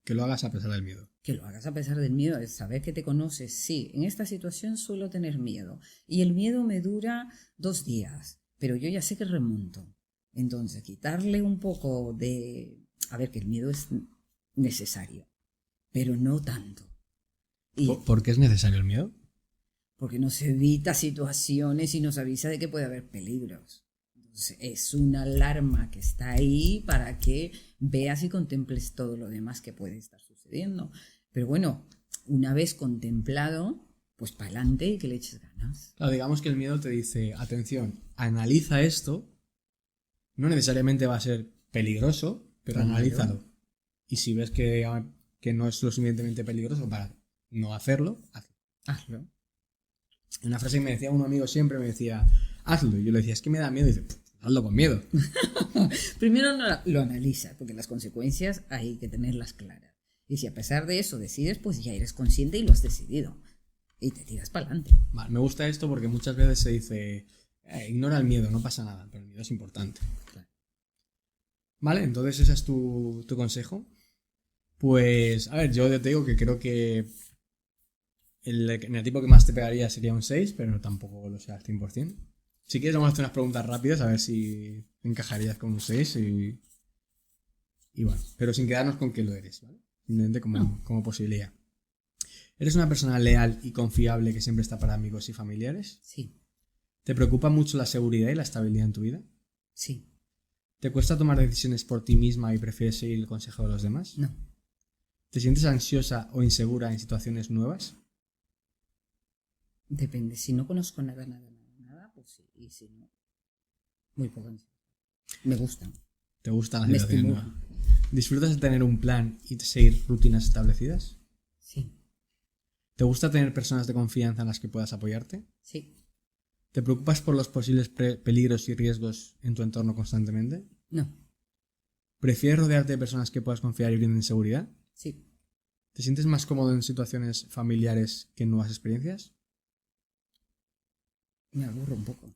Speaker 2: Que lo hagas a pesar del miedo.
Speaker 1: Que lo hagas a pesar del miedo, es saber que te conoces. Sí, en esta situación suelo tener miedo. Y el miedo me dura 2 días, pero yo ya sé que remonto. Entonces, quitarle un poco de... A ver, que el miedo es necesario, pero no tanto.
Speaker 2: ¿Por qué es necesario el miedo?
Speaker 1: Porque nos evita situaciones y nos avisa de que puede haber peligros. Entonces, es una alarma que está ahí para que veas y contemples todo lo demás que puede estar sucediendo. Pero bueno, una vez contemplado, pues para adelante y que le eches ganas.
Speaker 2: Claro, digamos que el miedo te dice, atención, analiza esto, no necesariamente va a ser peligroso, pero analízalo. Y si ves que no es lo suficientemente peligroso para no hacerlo, hazlo. Una frase que me decía un amigo siempre, me decía, hazlo. Y yo le decía, es que me da miedo. Y dice, hazlo con miedo.
Speaker 1: Primero no lo analiza, porque las consecuencias hay que tenerlas claras. Y si a pesar de eso decides, pues ya eres consciente y lo has decidido. Y te tiras para adelante.
Speaker 2: Vale, me gusta esto porque muchas veces se dice, ignora el miedo, no pasa nada, pero el miedo es importante. Claro. Vale, entonces ese es tu consejo. Pues, a ver, yo te digo que creo que el negativo que más te pegaría sería un 6, pero tampoco lo sé al 100%. Si quieres vamos a hacer unas preguntas rápidas a ver si encajarías con un 6 y bueno, pero sin quedarnos con que lo eres, ¿vale? Simplemente como posibilidad. ¿Eres una persona leal y confiable que siempre está para amigos y familiares?
Speaker 1: Sí.
Speaker 2: ¿Te preocupa mucho la seguridad y la estabilidad en tu vida?
Speaker 1: Sí.
Speaker 2: ¿Te cuesta tomar decisiones por ti misma y prefieres seguir el consejo de los demás?
Speaker 1: No.
Speaker 2: ¿Te sientes ansiosa o insegura en situaciones nuevas?
Speaker 1: Depende. Si no conozco nada, pues sí. Y si no, muy poco. Me gustan.
Speaker 2: ¿Te gustan las
Speaker 1: Me
Speaker 2: situaciones
Speaker 1: estimulan.
Speaker 2: nuevas? ¿Disfrutas de tener un plan y de seguir rutinas establecidas?
Speaker 1: Sí.
Speaker 2: ¿Te gusta tener personas de confianza en las que puedas apoyarte?
Speaker 1: Sí.
Speaker 2: ¿Te preocupas por los posibles peligros y riesgos en tu entorno constantemente?
Speaker 1: No.
Speaker 2: ¿Prefieres rodearte de personas que puedas confiar y brinden seguridad?
Speaker 1: Sí.
Speaker 2: ¿Te sientes más cómodo en situaciones familiares que en nuevas experiencias?
Speaker 1: Me aburro un poco.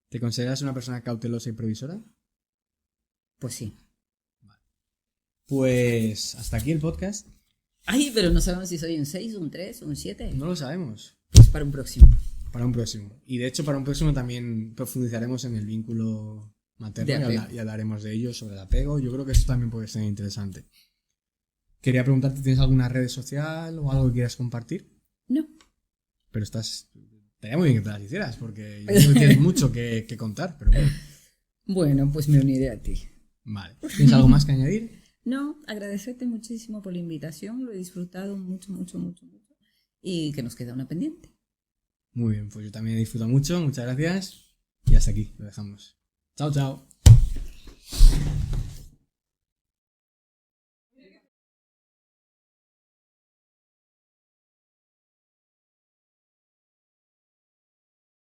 Speaker 2: ¿Te consideras una persona cautelosa y previsora?
Speaker 1: Pues sí.
Speaker 2: Pues hasta aquí el podcast.
Speaker 1: Ay, pero no sabemos si soy un 6, un 3, un 7.
Speaker 2: No lo sabemos.
Speaker 1: Pues para un próximo.
Speaker 2: Para un próximo. Y de hecho para un próximo también profundizaremos en el vínculo materno y hablaremos de ello, sobre el apego. Yo creo que esto también puede ser interesante. Quería preguntarte, ¿tienes alguna red social o algo que quieras compartir?
Speaker 1: No.
Speaker 2: Pero estaría muy bien que te las hicieras, porque yo creo que tienes mucho que contar, pero bueno.
Speaker 1: Bueno, pues me uniré a ti.
Speaker 2: Vale. ¿Tienes algo más que añadir?
Speaker 1: No, agradecerte muchísimo por la invitación, lo he disfrutado mucho. Y que nos queda una pendiente.
Speaker 2: Muy bien, pues yo también he disfrutado mucho, muchas gracias. Y hasta aquí, lo dejamos. Chao, chao.